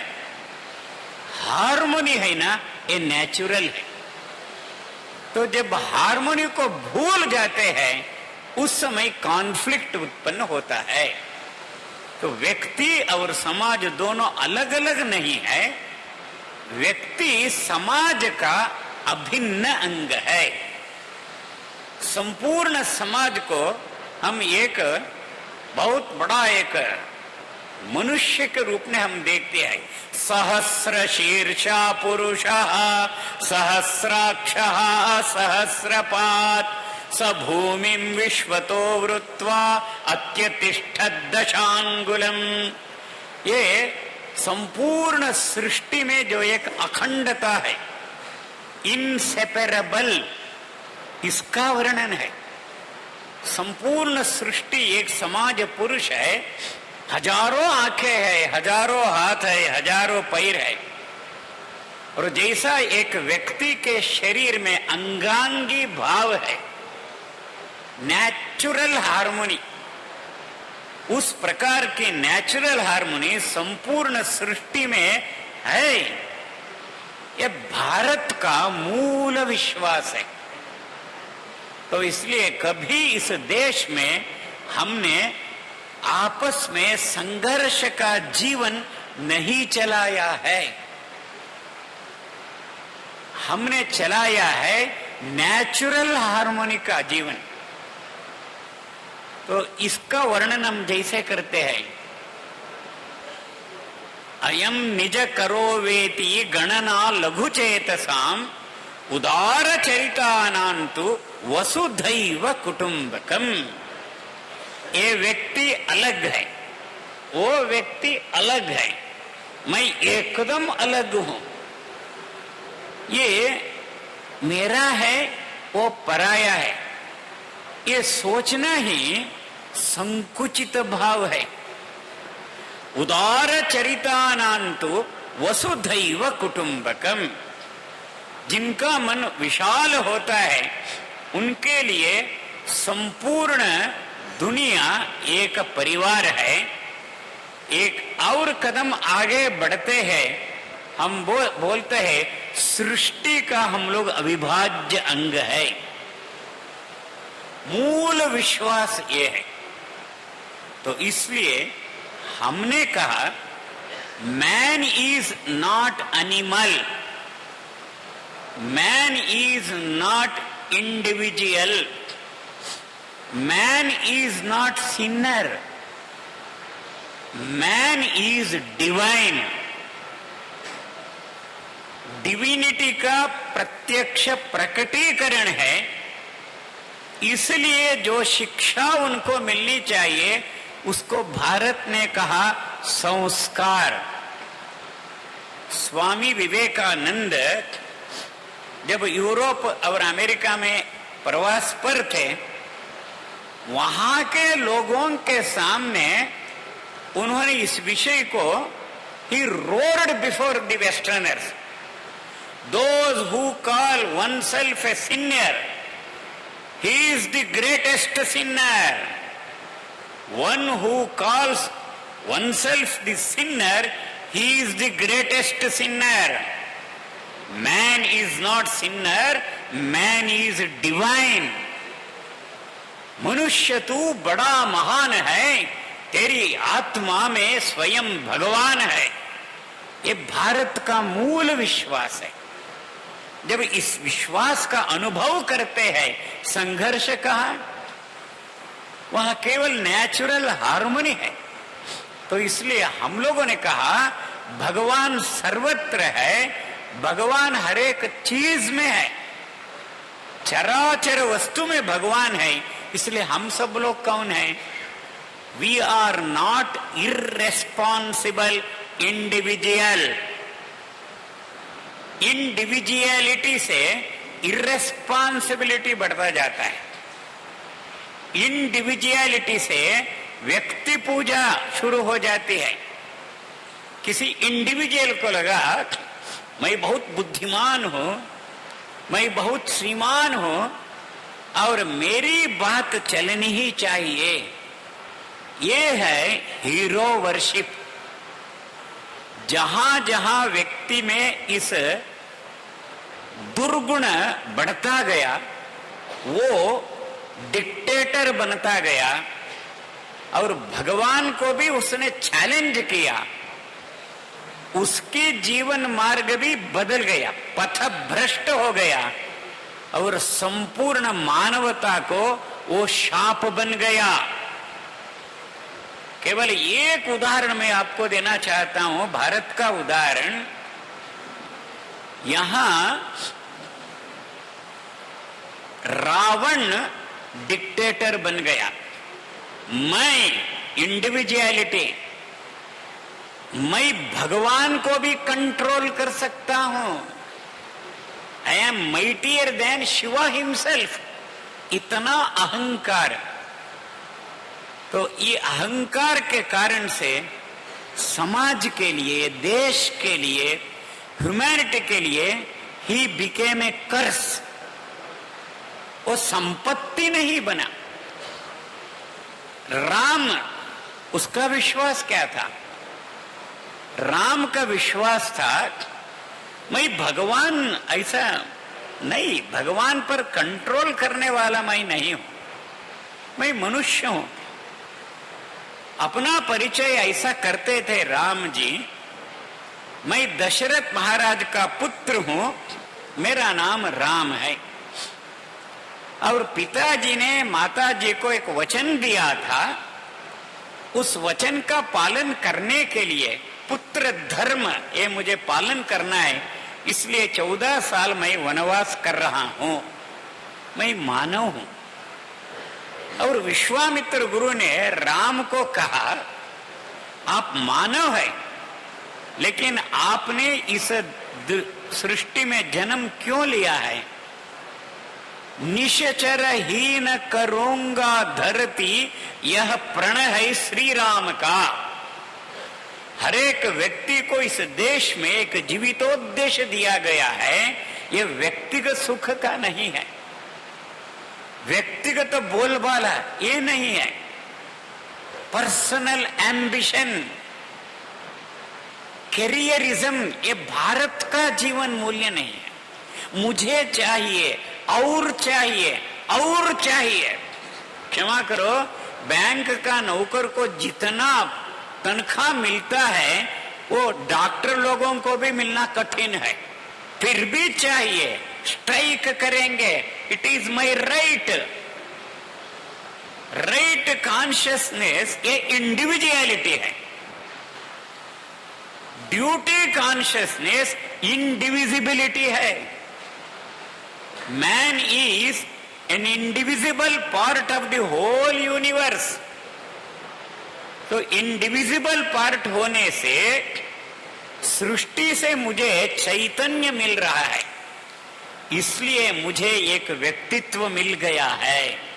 हार्मोनी है ना, ये नेचुरल है। तो जब हार्मोनी को भूल जाते हैं उस समय कॉन्फ्लिक्ट उत्पन्न होता है। तो व्यक्ति और समाज दोनों अलग अलग नहीं है, व्यक्ति समाज का अभिन्न अंग है। संपूर्ण समाज को हम एक बहुत बड़ा एक मनुष्य के रूप में हम देखते हैं। सहस्र शीर्षा पुरुषः सहस्राक्षः सहस्रपात् स भूमिं विश्वतो वृत्वा अत्यतिष्ठत् दशांगुलम। ये संपूर्ण सृष्टि में जो एक अखंडता है, इनसेपरेबल, इसका वर्णन है। संपूर्ण सृष्टि एक समाज पुरुष है, हजारों आंखें है, हजारों हाथ है, हजारों पैर है। और जैसा एक व्यक्ति के शरीर में अंगांगी भाव है, नेचुरल हार्मोनी, उस प्रकार की नेचुरल हार्मोनी संपूर्ण सृष्टि में है। यह भारत का मूल विश्वास है। तो इसलिए कभी इस देश में हमने आपस में संघर्ष का जीवन नहीं चलाया है। हमने चलाया है नेचुरल हार्मोनी का जीवन। तो इसका वर्णन हम जैसे करते हैं, अयम निज करो वेति गणना लघुचेतसाम उदार चरितानांतु वसुधैव कुटुंबकम। ये व्यक्ति अलग है, वो व्यक्ति अलग है, मैं एकदम अलग हूं। ये मेरा है, वो पराया है, ये सोचना ही संकुचित भाव है। उदार चरितानांतु वसुधैव कुटुंबकम। जिनका मन विशाल होता है उनके लिए संपूर्ण दुनिया एक परिवार है। एक और कदम आगे बढ़ते हैं, हम बोलते हैं सृष्टि का हम लोग अविभाज्य अंग है। मूल विश्वास ये है। तो इसलिए हमने कहा man is not animal, man is not individual, Man is not sinner. Man is divine. Divinity का प्रत्यक्ष प्रकटीकरण है, इसलिए जो शिक्षा उनको मिलनी चाहिए उसको भारत ने कहा संस्कार। स्वामी विवेकानंद जब यूरोप और अमेरिका में प्रवास पर थे, वहां के लोगों के सामने उन्होंने इस विषय को ही roared before the westerners, those who call oneself a sinner, he is the greatest sinner. One who calls oneself the sinner, he is the greatest sinner. Man is not sinner, man is divine. मनुष्य तू बड़ा महान है, तेरी आत्मा में स्वयं भगवान है। ये भारत का मूल विश्वास है। जब इस विश्वास का अनुभव करते हैं, संघर्ष कहाँ? वहां केवल नेचुरल हार्मनी है। तो इसलिए हम लोगों ने कहा भगवान सर्वत्र है, भगवान हर एक चीज में है, चराचर वस्तु में भगवान है। इसलिए हम सब लोग कौन हैं? We are not irresponsible individual. Individuality से इररेस्पॉन्सिबिलिटी बढ़ता जाता है। इंडिविजुअलिटी से व्यक्ति पूजा शुरू हो जाती है। किसी इंडिविजुअल को लगा मैं बहुत बुद्धिमान हूं, मैं बहुत श्रीमान हूं और मेरी बात चलनी ही चाहिए। ये है हीरो वर्शिप। जहां जहां व्यक्ति में इस दुर्गुण बढ़ता गया, वो डिक्टेटर बनता गया और भगवान को भी उसने चैलेंज किया। उसकी जीवन मार्ग भी बदल गया, पथ भ्रष्ट हो गया और संपूर्ण मानवता को वो शाप बन गया। केवल एक उदाहरण मैं आपको देना चाहता हूं, भारत का उदाहरण। यहां रावण डिक्टेटर बन गया। मैं इंडिविजुअलिटी, मैं भगवान को भी कंट्रोल कर सकता हूं। I am mightier than Shiva himself. इतना अहंकार। तो ये अहंकार के कारण से समाज के लिए, देश के लिए, ह्यूमैनिटी के लिए ही बिकेम ए कर्स। वो संपत्ति नहीं बना। राम, उसका विश्वास क्या था? राम का विश्वास था मैं भगवान ऐसा नहीं, भगवान पर कंट्रोल करने वाला मैं नहीं हूं, मैं मनुष्य हूं। अपना परिचय ऐसा करते थे राम जी, मैं दशरथ महाराज का पुत्र हूं, मेरा नाम राम है। और पिताजी ने माताजी को एक वचन दिया था, उस वचन का पालन करने के लिए पुत्र धर्म ये मुझे पालन करना है, इसलिए 14 साल मैं वनवास कर रहा हूं। मैं मानव हूं। और विश्वामित्र गुरु ने राम को कहा आप मानव है, लेकिन आपने इस सृष्टि में जन्म क्यों लिया है? निश्चर हीन करूंगा धरती, यह प्रण है श्री राम का। हर एक व्यक्ति को इस देश में एक जीवितोद्देश्य दिया गया है। यह व्यक्तिगत सुख का नहीं है, व्यक्तिगत बोलबाला ये नहीं है, पर्सनल एम्बिशन, कैरियरिज्म ये भारत का जीवन मूल्य नहीं है। मुझे चाहिए और चाहिए और चाहिए। क्षमा करो, बैंक का नौकर को जितना तनख्वाह मिलता है वो डॉक्टर लोगों को भी मिलना कठिन है, फिर भी चाहिए, स्ट्राइक करेंगे, it is my right. Right consciousness ये इंडिविजुअलिटी है, ड्यूटी कॉन्शियसनेस इंडिविजिबिलिटी है। Man is an indivisible part of the whole universe. तो इंडिविजिबल पार्ट होने से सृष्टि से मुझे चैतन्य मिल रहा है, इसलिए मुझे एक व्यक्तित्व मिल गया है।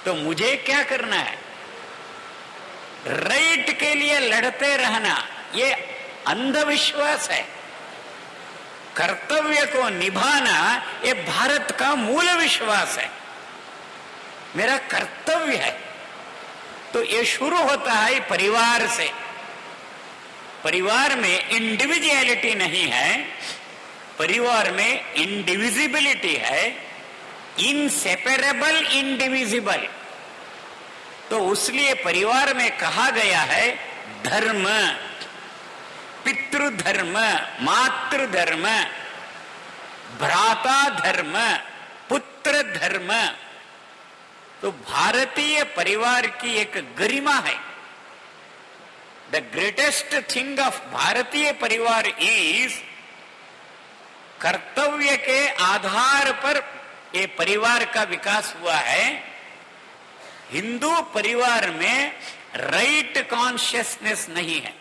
तो मुझे क्या करना है? राइट के लिए लड़ते रहना ये अंधविश्वास है। कर्तव्य को निभाना ये भारत का मूल विश्वास है, मेरा कर्तव्य है। तो ये शुरू होता है परिवार से। परिवार में इंडिविजुअलिटी नहीं है, परिवार में इंडिविजिबिलिटी है, इनसेपरेबल इंडिविजिबल। तो उसलिए परिवार में कहा गया है धर्म, पितृधर्म, मातृधर्म, भ्राता धर्म, पुत्र धर्म। तो भारतीय परिवार की एक गरिमा है। द ग्रेटेस्ट थिंग ऑफ भारतीय परिवार इज कर्तव्य के आधार पर ये परिवार का विकास हुआ है। हिंदू परिवार में राइट कॉन्शियसनेस नहीं है।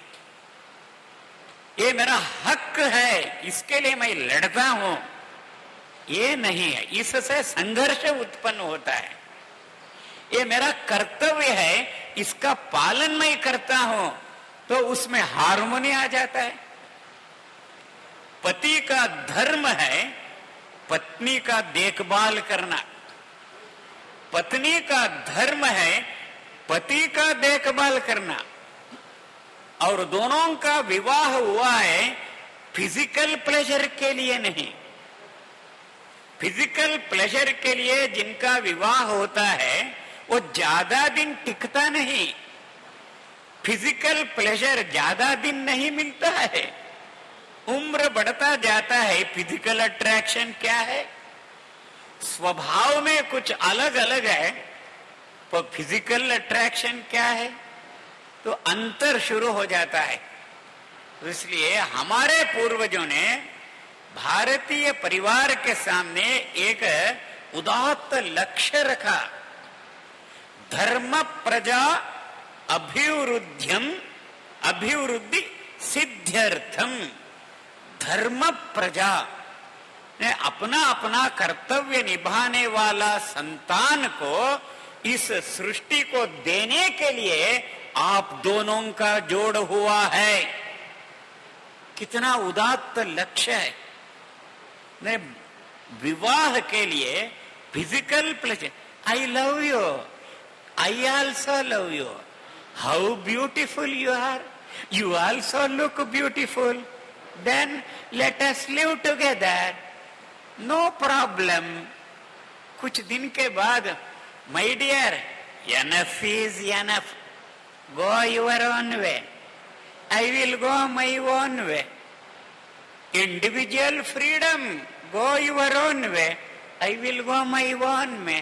ये मेरा हक है, इसके लिए मैं लड़ता हूं, ये नहीं है। इससे संघर्ष उत्पन्न होता है। ये मेरा कर्तव्य है, इसका पालन मैं करता हूं, तो उसमें हार्मोनी आ जाता है। पति का धर्म है पत्नी का देखभाल करना, पत्नी का धर्म है पति का देखभाल करना। और दोनों का विवाह हुआ है फिजिकल प्लेजर के लिए नहीं। फिजिकल प्लेजर के लिए जिनका विवाह होता है वो ज्यादा दिन टिकता नहीं। फिजिकल प्लेजर ज्यादा दिन नहीं मिलता है, उम्र बढ़ता जाता है। फिजिकल अट्रैक्शन क्या है? स्वभाव में कुछ अलग अलग है, तो फिजिकल अट्रैक्शन क्या है? तो अंतर शुरू हो जाता है। तो इसलिए हमारे पूर्वजों ने भारतीय परिवार के सामने एक उदात्त लक्ष्य रखा, धर्म प्रजा अभिवृद्धि सिद्ध्यर्थम। धर्म प्रजा ने अपना अपना कर्तव्य निभाने वाला संतान को इस सृष्टि को देने के लिए आप दोनों का जोड़ हुआ है। कितना उदात्त लक्ष्य है। ने विवाह के लिए physical pleasure, I love you, I also love you, how beautiful you are, you also look beautiful, then let us live together, no problem. कुछ दिन के बाद my dear, enough is enough, go your own way, I will go my own way. Individual freedom, go your own way, I will go my own way.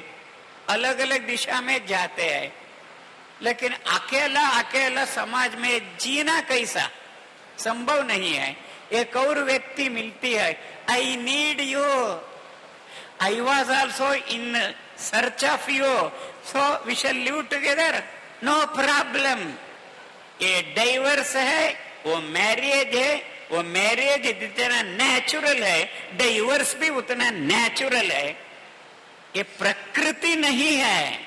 अलग अलग दिशा में जाते हैं, लेकिन अकेला अकेला समाज में जीना कैसा संभव नहीं है। एक और व्यक्ति मिलती है, I need you, I was also in search of you, so we shall live together, no problem. ये डाइवर्स है, वो मैरिज है, वो मैरिज जितना नेचुरल है डाइवर्स भी उतना नेचुरल है। ये प्रकृति नहीं है,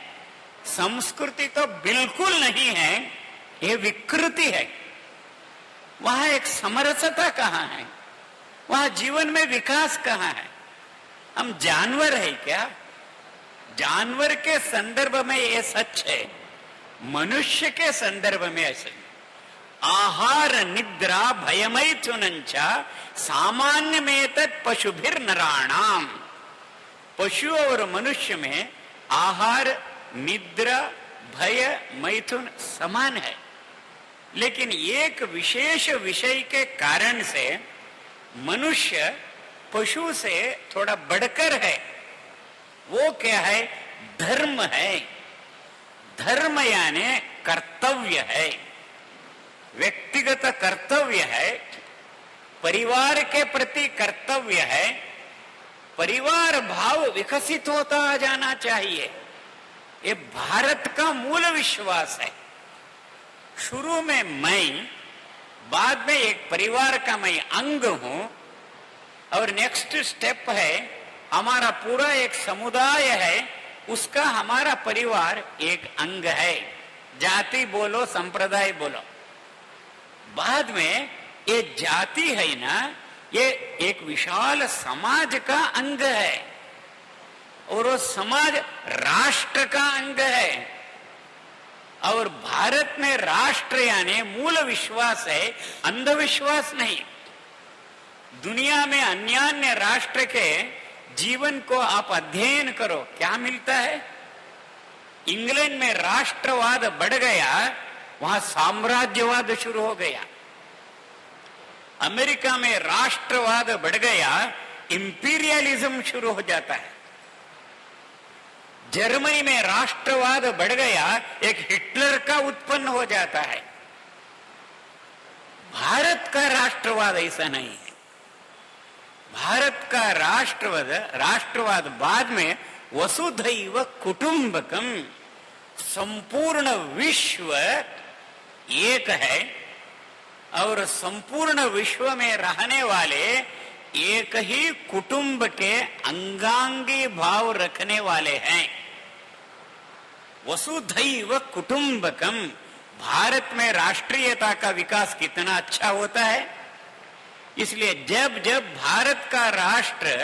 संस्कृति तो बिल्कुल नहीं है, ये विकृति है। वहां एक समरसता कहाँ है? वहां जीवन में विकास कहाँ है? हम जानवर है क्या? जानवर के संदर्भ में ये सच है, मनुष्य के संदर्भ में ऐसे। आहार निद्रा भयमैथुनंच सामान्य में तत् पशुभिर नराणाम। पशु और मनुष्य में आहार निद्रा भय मैथुन समान है, लेकिन एक विशेष विषय के कारण से मनुष्य पशु से थोड़ा बढ़कर है। वो क्या है? धर्म है। धर्म यानी कर्तव्य है, व्यक्तिगत कर्तव्य है, परिवार के प्रति कर्तव्य है, परिवार भाव विकसित होता जाना चाहिए। ये भारत का मूल विश्वास है। शुरू में मैं, बाद में एक परिवार का मैं अंग हूं, और नेक्स्ट स्टेप है हमारा पूरा एक समुदाय है, उसका हमारा परिवार एक अंग है। जाति बोलो, संप्रदाय बोलो। बाद में ये जाति है ना, ये एक विशाल समाज का अंग है, और वो समाज राष्ट्र का अंग है। और भारत में राष्ट्र यानी मूल विश्वास है, अंधविश्वास नहीं। दुनिया में अन्य अन्य राष्ट्र के जीवन को आप अध्ययन करो, क्या मिलता है? इंग्लैंड में राष्ट्रवाद बढ़ गया, वहां साम्राज्यवाद शुरू हो गया। अमेरिका में राष्ट्रवाद बढ़ गया, इंपीरियलिज्म शुरू हो जाता है। जर्मनी में राष्ट्रवाद बढ़ गया, एक हिटलर का उत्पन्न हो जाता है। भारत का राष्ट्रवाद ऐसा नहीं है। भारत का राष्ट्रवाद बाद में वसुधैव कुटुंबकम, संपूर्ण विश्व एक है, और संपूर्ण विश्व में रहने वाले एक ही कुटुंब के अंगांगी भाव रखने वाले हैं। वसुधैव कुटुंबकम। भारत में राष्ट्रीयता का विकास कितना अच्छा होता है। इसलिए जब जब भारत का राष्ट्र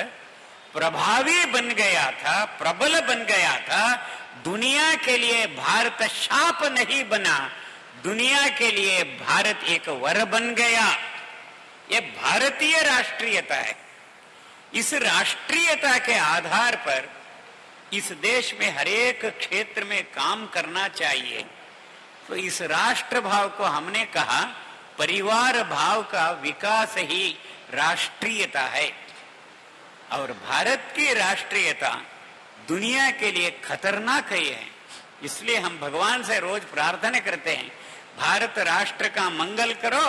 प्रभावी बन गया था, प्रबल बन गया था, दुनिया के लिए भारत शाप नहीं बना, दुनिया के लिए भारत एक वर बन गया। यह भारतीय राष्ट्रीयता है। इस राष्ट्रीयता के आधार पर इस देश में हर एक क्षेत्र में काम करना चाहिए। तो इस राष्ट्र भाव को हमने कहा परिवार भाव का विकास ही राष्ट्रीयता है। और भारत की राष्ट्रीयता दुनिया के लिए खतरनाक है। इसलिए हम भगवान से रोज प्रार्थना करते हैं, भारत राष्ट्र का मंगल करो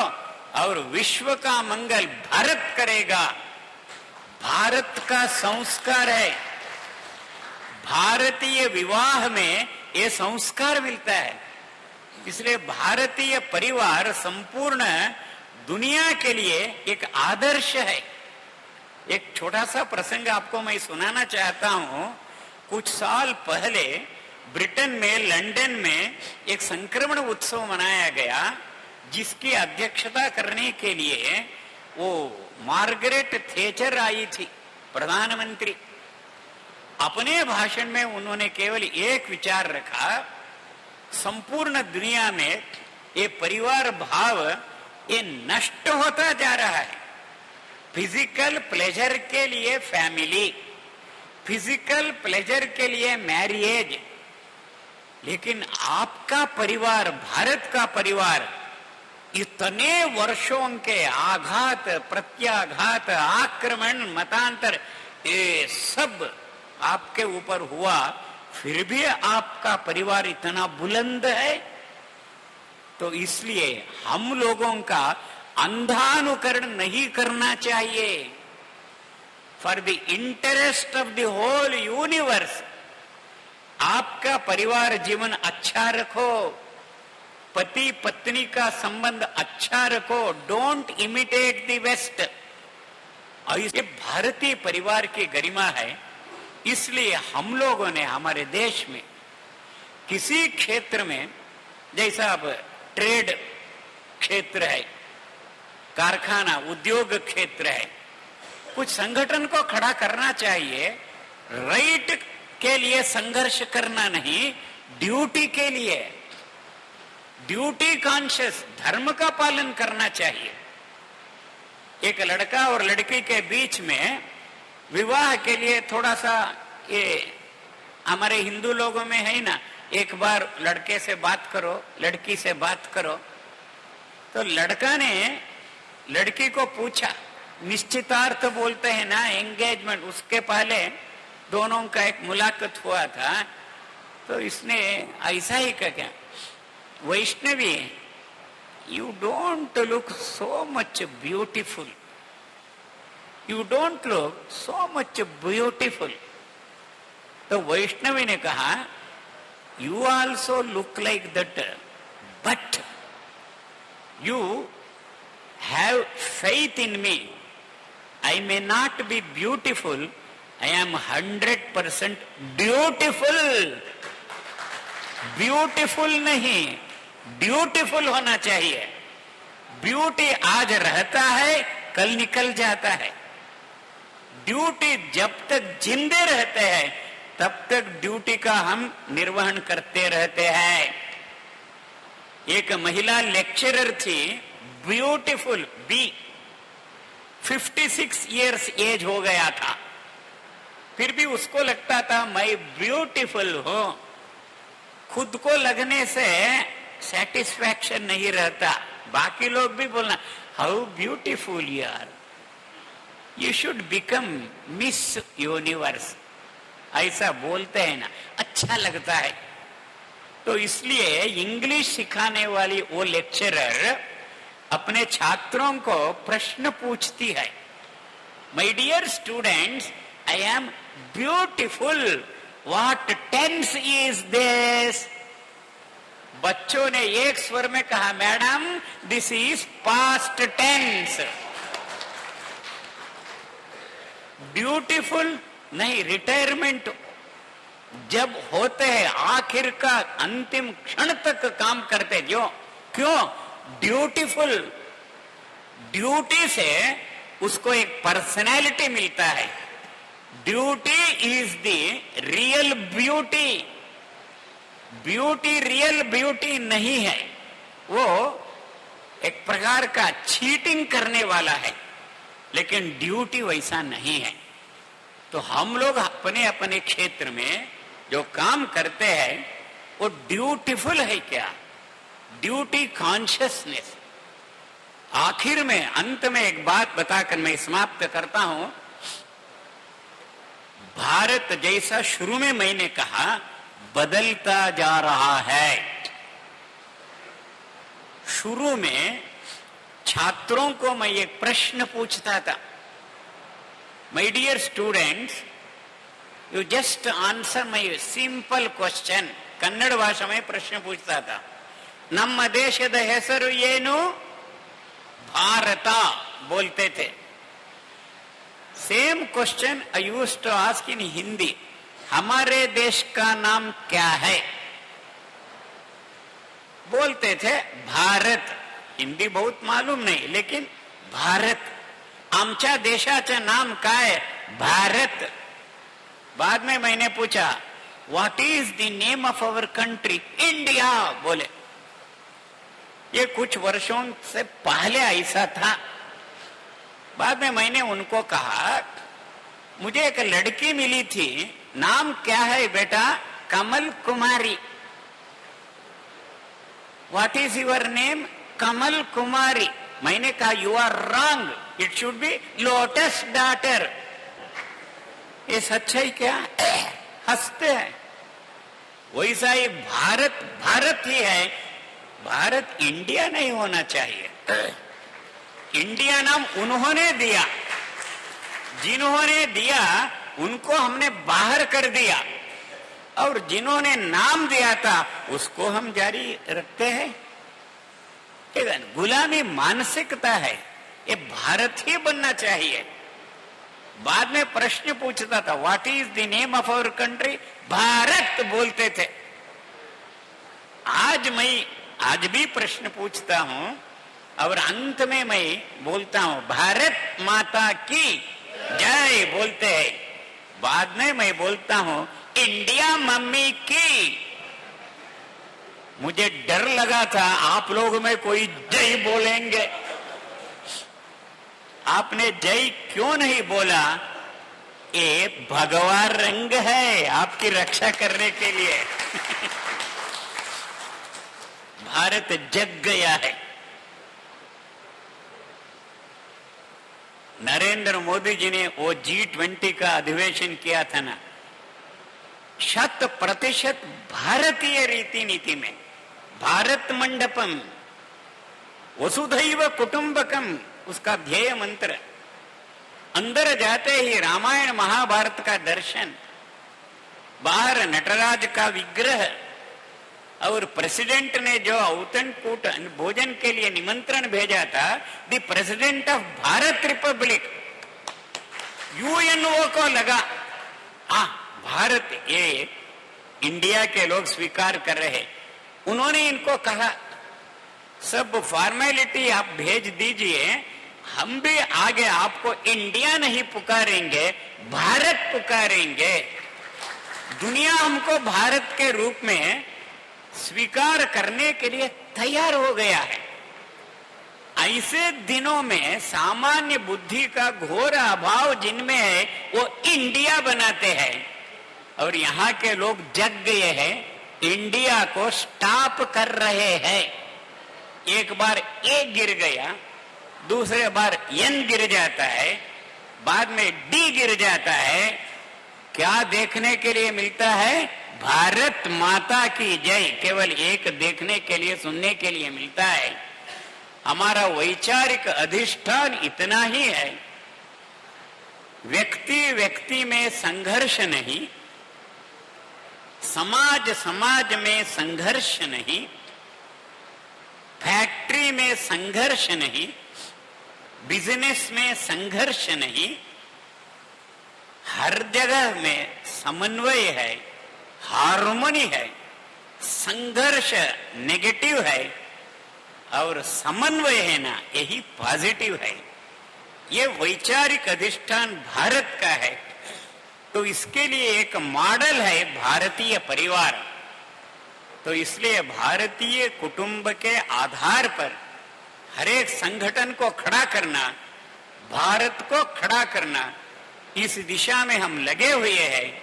और विश्व का मंगल भारत करेगा। भारत का संस्कार है, भारतीय विवाह में ये संस्कार मिलता है। इसलिए भारतीय परिवार संपूर्ण दुनिया के लिए एक आदर्श है। एक छोटा सा प्रसंग आपको मैं सुनाना चाहता हूं। कुछ साल पहले ब्रिटेन में, लंदन में एक संक्रमण उत्सव मनाया गया, जिसकी अध्यक्षता करने के लिए वो मार्गरेट थैचर आई थी, प्रधानमंत्री। अपने भाषण में उन्होंने केवल एक विचार रखा, संपूर्ण दुनिया में ये परिवार भाव ये नष्ट होता जा रहा है। फिजिकल प्लेजर के लिए फैमिली, फिजिकल प्लेजर के लिए मैरिज, लेकिन आपका परिवार, भारत का परिवार इतने वर्षों के आघात, प्रत्याघात, आक्रमण, मतांतर, ये सब आपके ऊपर हुआ, फिर भी आपका परिवार इतना बुलंद है। तो इसलिए हम लोगों का अंधानुकरण नहीं करना चाहिए। For the interest of the whole universe आपका परिवार जीवन अच्छा रखो, पति पत्नी का संबंध अच्छा रखो, डोंट इमिटेट द वेस्ट। और ये भारतीय परिवार की गरिमा है। इसलिए हम लोगों ने हमारे देश में किसी क्षेत्र में, जैसा अब ट्रेड क्षेत्र है, कारखाना उद्योग क्षेत्र है, कुछ संगठन को खड़ा करना चाहिए। राइट के लिए संघर्ष करना नहीं, ड्यूटी के लिए, ड्यूटी कॉन्शियस, धर्म का पालन करना चाहिए। एक लड़का और लड़की के बीच में विवाह के लिए थोड़ा सा, ये हमारे हिंदू लोगों में है ना, एक बार लड़के से बात करो, लड़की से बात करो। तो लड़का ने लड़की को पूछा, निश्चितार्थ बोलते हैं ना, एंगेजमेंट, उसके पहले दोनों का एक मुलाकात हुआ था। तो इसने ऐसा ही क्या, Vaishnavi you don't look so much beautiful, you don't look so much beautiful. तो वैष्णवी ने कहा you also look like that, but you have faith in me, I may not be beautiful, I am 100% beautiful. Beautiful नहीं, beautiful होना चाहिए। Beauty आज रहता है, कल निकल जाता है। ड्यूटी जब तक जिंदे रहते हैं तब तक ड्यूटी का हम निर्वहन करते रहते हैं। एक महिला लेक्चरर थी, ब्यूटीफुल बी, 56 इयर्स एज हो गया था, फिर भी उसको लगता था मैं ब्यूटीफुल हूं। खुद को लगने से सेटिस्फैक्शन नहीं रहता, बाकी लोग भी बोलना how beautiful you are, you should become miss universe, ऐसा बोलते हैं ना, अच्छा लगता है। तो इसलिए इंग्लिश सिखाने वाली वो लेक्चरर अपने छात्रों को प्रश्न पूछती है, my dear students, I am beautiful, what tense is this? बच्चों ने एक स्वर में कहा madam this is past tense. Beautiful नहीं, रिटायरमेंट जब होते हैं आखिर का अंतिम क्षण तक काम करते, क्यों ड्यूटीफुल, ड्यूटी से उसको एक पर्सनैलिटी मिलता है। Duty is the real beauty, beauty real beauty नहीं है, वो एक प्रकार का चीटिंग करने वाला है, लेकिन ड्यूटी वैसा नहीं है। तो हम लोग अपने अपने क्षेत्र में जो काम करते हैं वो ड्यूटीफुल है क्या? Duty consciousness. आखिर में अंत में एक बात बताकर मैं समाप्त करता हूं। भारत जैसा शुरू में मैंने कहा बदलता जा रहा है। शुरू में छात्रों को मैं एक प्रश्न पूछता था, my dear students, you just answer my simple question. Kannada भाषा में प्रश्न पूछता था, ನಮ್ಮ ದೇಶದ ಹೆಸರು ಏನು? भारत बोलते थे। Same question I used to ask in Hindi, हमारे देश का नाम क्या है? बोलते थे भारत। हिंदी बहुत मालूम नहीं, लेकिन भारत। आमच्या देशाचं नाम काय? भारत। बाद में मैंने पूछा what is the name of our country? India. बोले ये कुछ वर्षों से पहले ऐसा था। बाद में मैंने उनको कहा मुझे एक लड़की मिली थी, नाम क्या है बेटा? Kamal Kumari. What is your name? Kamal Kumari. मैंने कहा you are wrong, it should be lotus daughter. ये सच्चाई क्या? हंसते हैं। वैसा ही भारत भारत ही है, भारत इंडिया नहीं होना चाहिए। इंडिया नाम उन्होंने दिया, जिन्होंने दिया उनको हमने बाहर कर दिया, और जिन्होंने नाम दिया था उसको हम जारी रखते हैं। गुलामी मानसिकता है, ये भारत ही बनना चाहिए। बाद में प्रश्न पूछता था what is the name of our country? Bharat बोलते थे। आज भी प्रश्न पूछता हूं और अंत में मैं बोलता हूं भारत माता की जय बोलते हैं। बाद में मैं बोलता हूं इंडिया मम्मी की। मुझे डर लगा था आप लोग में कोई जय बोलेंगे, आपने जय क्यों नहीं बोला? ये भगवा रंग है आपकी रक्षा करने के लिए। भारत जग गया है। नरेंद्र मोदी जी ने वो G20 का अधिवेशन किया था ना, 100% भारतीय रीति नीति में भारत मंडपम वसुधैव कुटुंबकम उसका ध्येय मंत्र, अंदर जाते ही रामायण महाभारत का दर्शन, बाहर नटराज का विग्रह और प्रेसिडेंट ने जो औतन कूट भोजन के लिए निमंत्रण भेजा था, the president of Bharat Republic, UNO को लगा भारत, ये इंडिया के लोग स्वीकार कर रहे। उन्होंने इनको कहा सब फॉर्मेलिटी आप भेज दीजिए, हम भी आगे आपको इंडिया नहीं पुकारेंगे, भारत पुकारेंगे। दुनिया हमको भारत के रूप में स्वीकार करने के लिए तैयार हो गया है। ऐसे दिनों में सामान्य बुद्धि का घोर अभाव जिनमें है वो इंडिया बनाते हैं, और यहाँ के लोग जग गए हैं, इंडिया को स्टॉप कर रहे हैं। एक बार ए गिर गया, दूसरे बार एन गिर जाता है, बाद में डी गिर जाता है, क्या देखने के लिए मिलता है? भारत माता की जय, केवल एक देखने के लिए, सुनने के लिए मिलता है। हमारा वैचारिक अधिष्ठान इतना ही है, व्यक्ति व्यक्ति में संघर्ष नहीं, समाज समाज में संघर्ष नहीं, फैक्ट्री में संघर्ष नहीं, बिजनेस में संघर्ष नहीं, हर जगह में समन्वय है, हार्मोनी है, संघर्ष नेगेटिव है और समन्वय है ना, यही पॉजिटिव है। ये वैचारिक अधिष्ठान भारत का है, तो इसके लिए एक मॉडल है भारतीय परिवार। तो इसलिए भारतीय कुटुंब के आधार पर हर एक संगठन को खड़ा करना, भारत को खड़ा करना, इस दिशा में हम लगे हुए हैं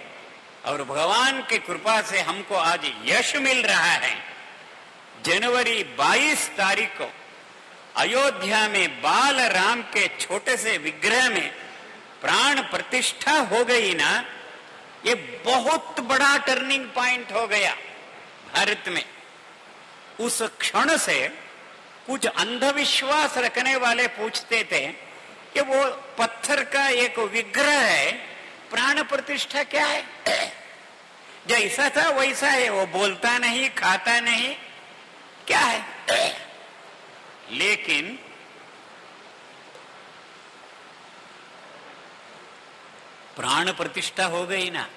और भगवान की कृपा से हमको आज यश मिल रहा है। जनवरी 22 तारीख को अयोध्या में बाल राम के छोटे से विग्रह में प्राण प्रतिष्ठा हो गई ना, ये बहुत बड़ा टर्निंग पॉइंट हो गया भारत में। उस क्षण से कुछ अंधविश्वास रखने वाले पूछते थे कि वो पत्थर का एक विग्रह है, प्राण प्रतिष्ठा क्या है? जैसा था वैसा है, वो बोलता नहीं, खाता नहीं, क्या है? लेकिन प्राण प्रतिष्ठा हो गई ना,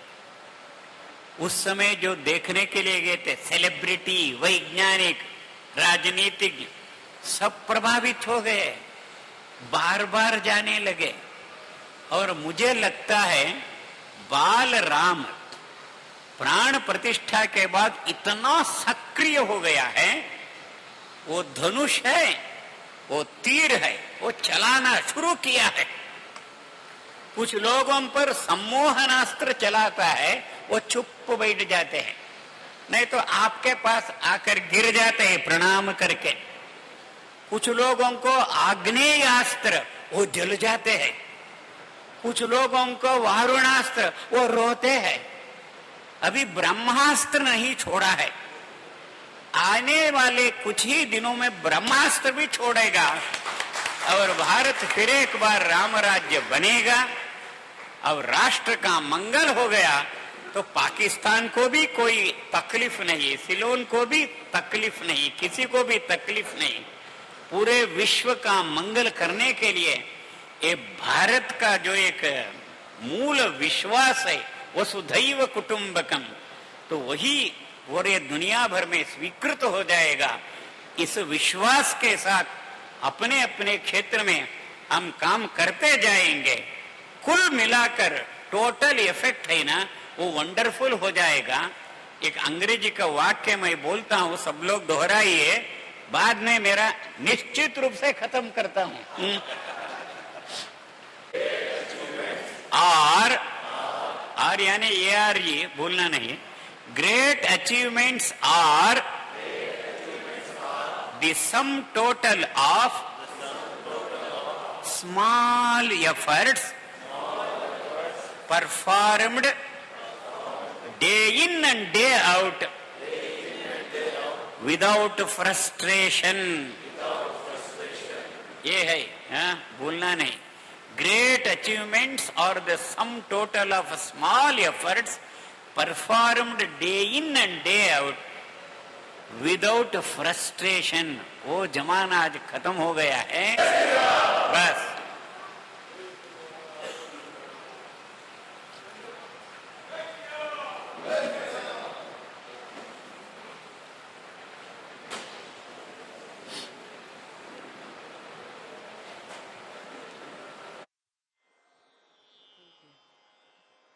उस समय जो देखने के लिए गए थे सेलिब्रिटी, वैज्ञानिक, राजनीतिज्ञ, सब प्रभावित हो गए, बार बार जाने लगे। और मुझे लगता है बाल राम प्राण प्रतिष्ठा के बाद इतना सक्रिय हो गया है, वो धनुष है, वो तीर है, वो चलाना शुरू किया है। कुछ लोगों पर सम्मोहनास्त्र चलाता है, वो चुप बैठ जाते हैं, नहीं तो आपके पास आकर गिर जाते हैं प्रणाम करके। कुछ लोगों को आग्नेयास्त्र, वो जल जाते हैं। कुछ लोगों को वारुणास्त्र, वो रोते हैं। अभी ब्रह्मास्त्र नहीं छोड़ा है, आने वाले कुछ ही दिनों में ब्रह्मास्त्र भी छोड़ेगा और भारत फिर एक बार राम राज्य बनेगा और राष्ट्र का मंगल हो गया तो पाकिस्तान को भी कोई तकलीफ नहीं, सिलोन को भी तकलीफ नहीं, किसी को भी तकलीफ नहीं। पूरे विश्व का मंगल करने के लिए ये भारत का जो एक मूल विश्वास है, वसुधैव कुटुंबकम, तो वही और ये दुनिया भर में स्वीकृत हो जाएगा। इस विश्वास के साथ अपने अपने क्षेत्र में हम काम करते जाएंगे, कुल मिलाकर टोटल इफेक्ट है ना, वो वंडरफुल हो जाएगा। एक अंग्रेजी का वाक्य मैं बोलता हूँ, सब लोग दोहराइए, बाद में मेरा निश्चित रूप से खत्म करता हूँ। आर यानी ARE भूलना नहीं। Great achievements are the sum total of small efforts performed day in and day out, without frustration. ये है, हाँ, भूलना नहीं. Great achievements are the sum total of small efforts performed day in and day out without frustration. वो जमाना आज खत्म हो गया है. बस.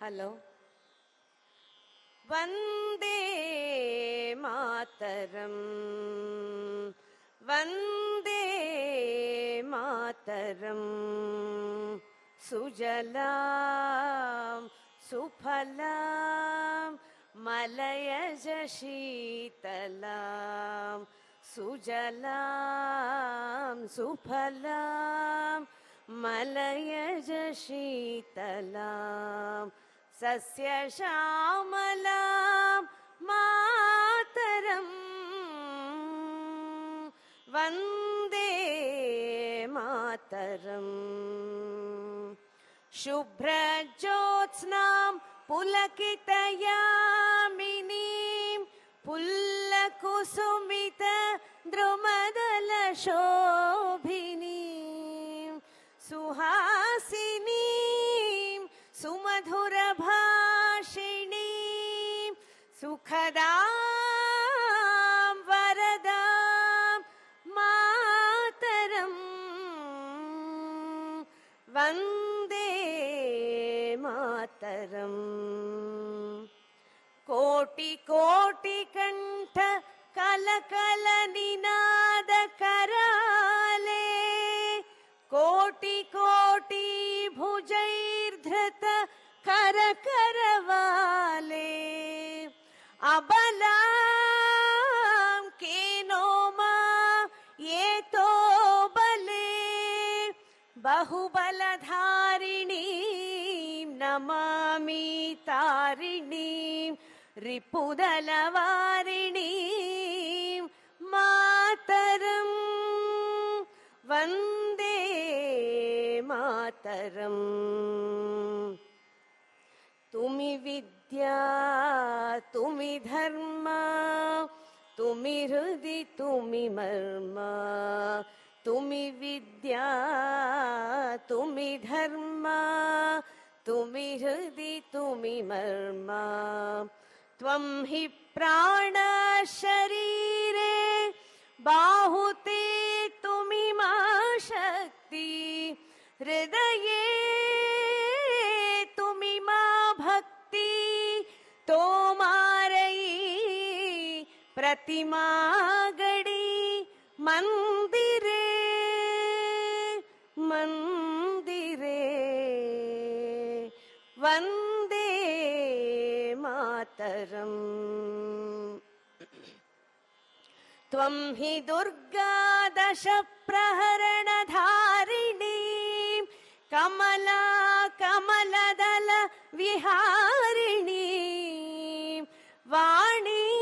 हेलो. वंदे मातरम, वंदे मातरम. सुजलाम सुफलाम मलयज शीतलाम. सुजलाम सुफलाम मलयज शीतलाम. सस्य श्यामलां मातरं. वन्दे मातरं. शुभ्रज्योत्स्नां पुलकितयामिनीं पुल्लकुसुमित द्रुमदलशोभिनीं सुहासिनीं सुमधुरभाषिणीं सुखदां वरदां मातरं. वन्दे मातरं. कोटि कोटि कंठ कलकल निनाद कराले. कोटि कोटि भुजैर्धृत कर करवाले. अबलां केनो मा ये तो बले. बहुबलधारिणीं नमामि तारिणीं. रिपुदलवारिणीं मातरं. वन्दे मातरं. तुमि विद्या तुमि धर्म तुमि हृदि तुमि मर्म. तुमि विद्या तुमि धर्म तुमि हृदि तुमि मर्म. त्वं हि प्राण शरीरे बाहुते तुमि मा शक्ति. हृदये तुमि मा भक्ति. तोमारई प्रतिमा गड़ी मंदिरे मंदिरे. वंदे मातरं. त्वं हि दुर्गा दश प्रहरणधारिणीं कमला कमलदल विहारिणीं. वाणी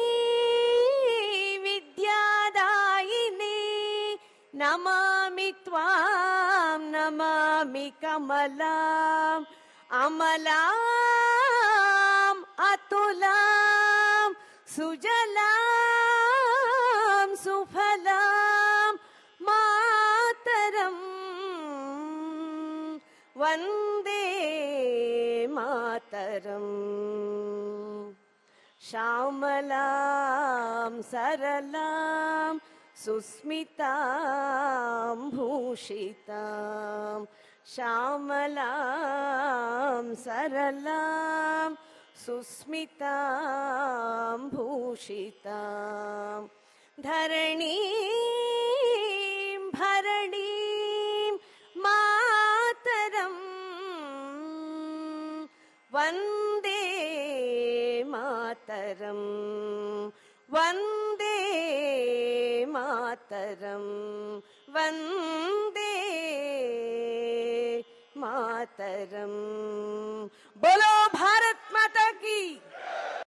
विद्यादायिनी नमामि त्वां नमामि कमलाम्. अमलाम् अतुलां सुजलां सुफलां मातरं. वन्दे मातरं. श्यामलां सरलां सुस्मितां भूषितां. श्यामलां सरलां सुस्मितां भूषितां. धरणीं भरणीं मातरं. वन्दे मातरं. वन्दे मातरं. वन्दे मातरं. बोलो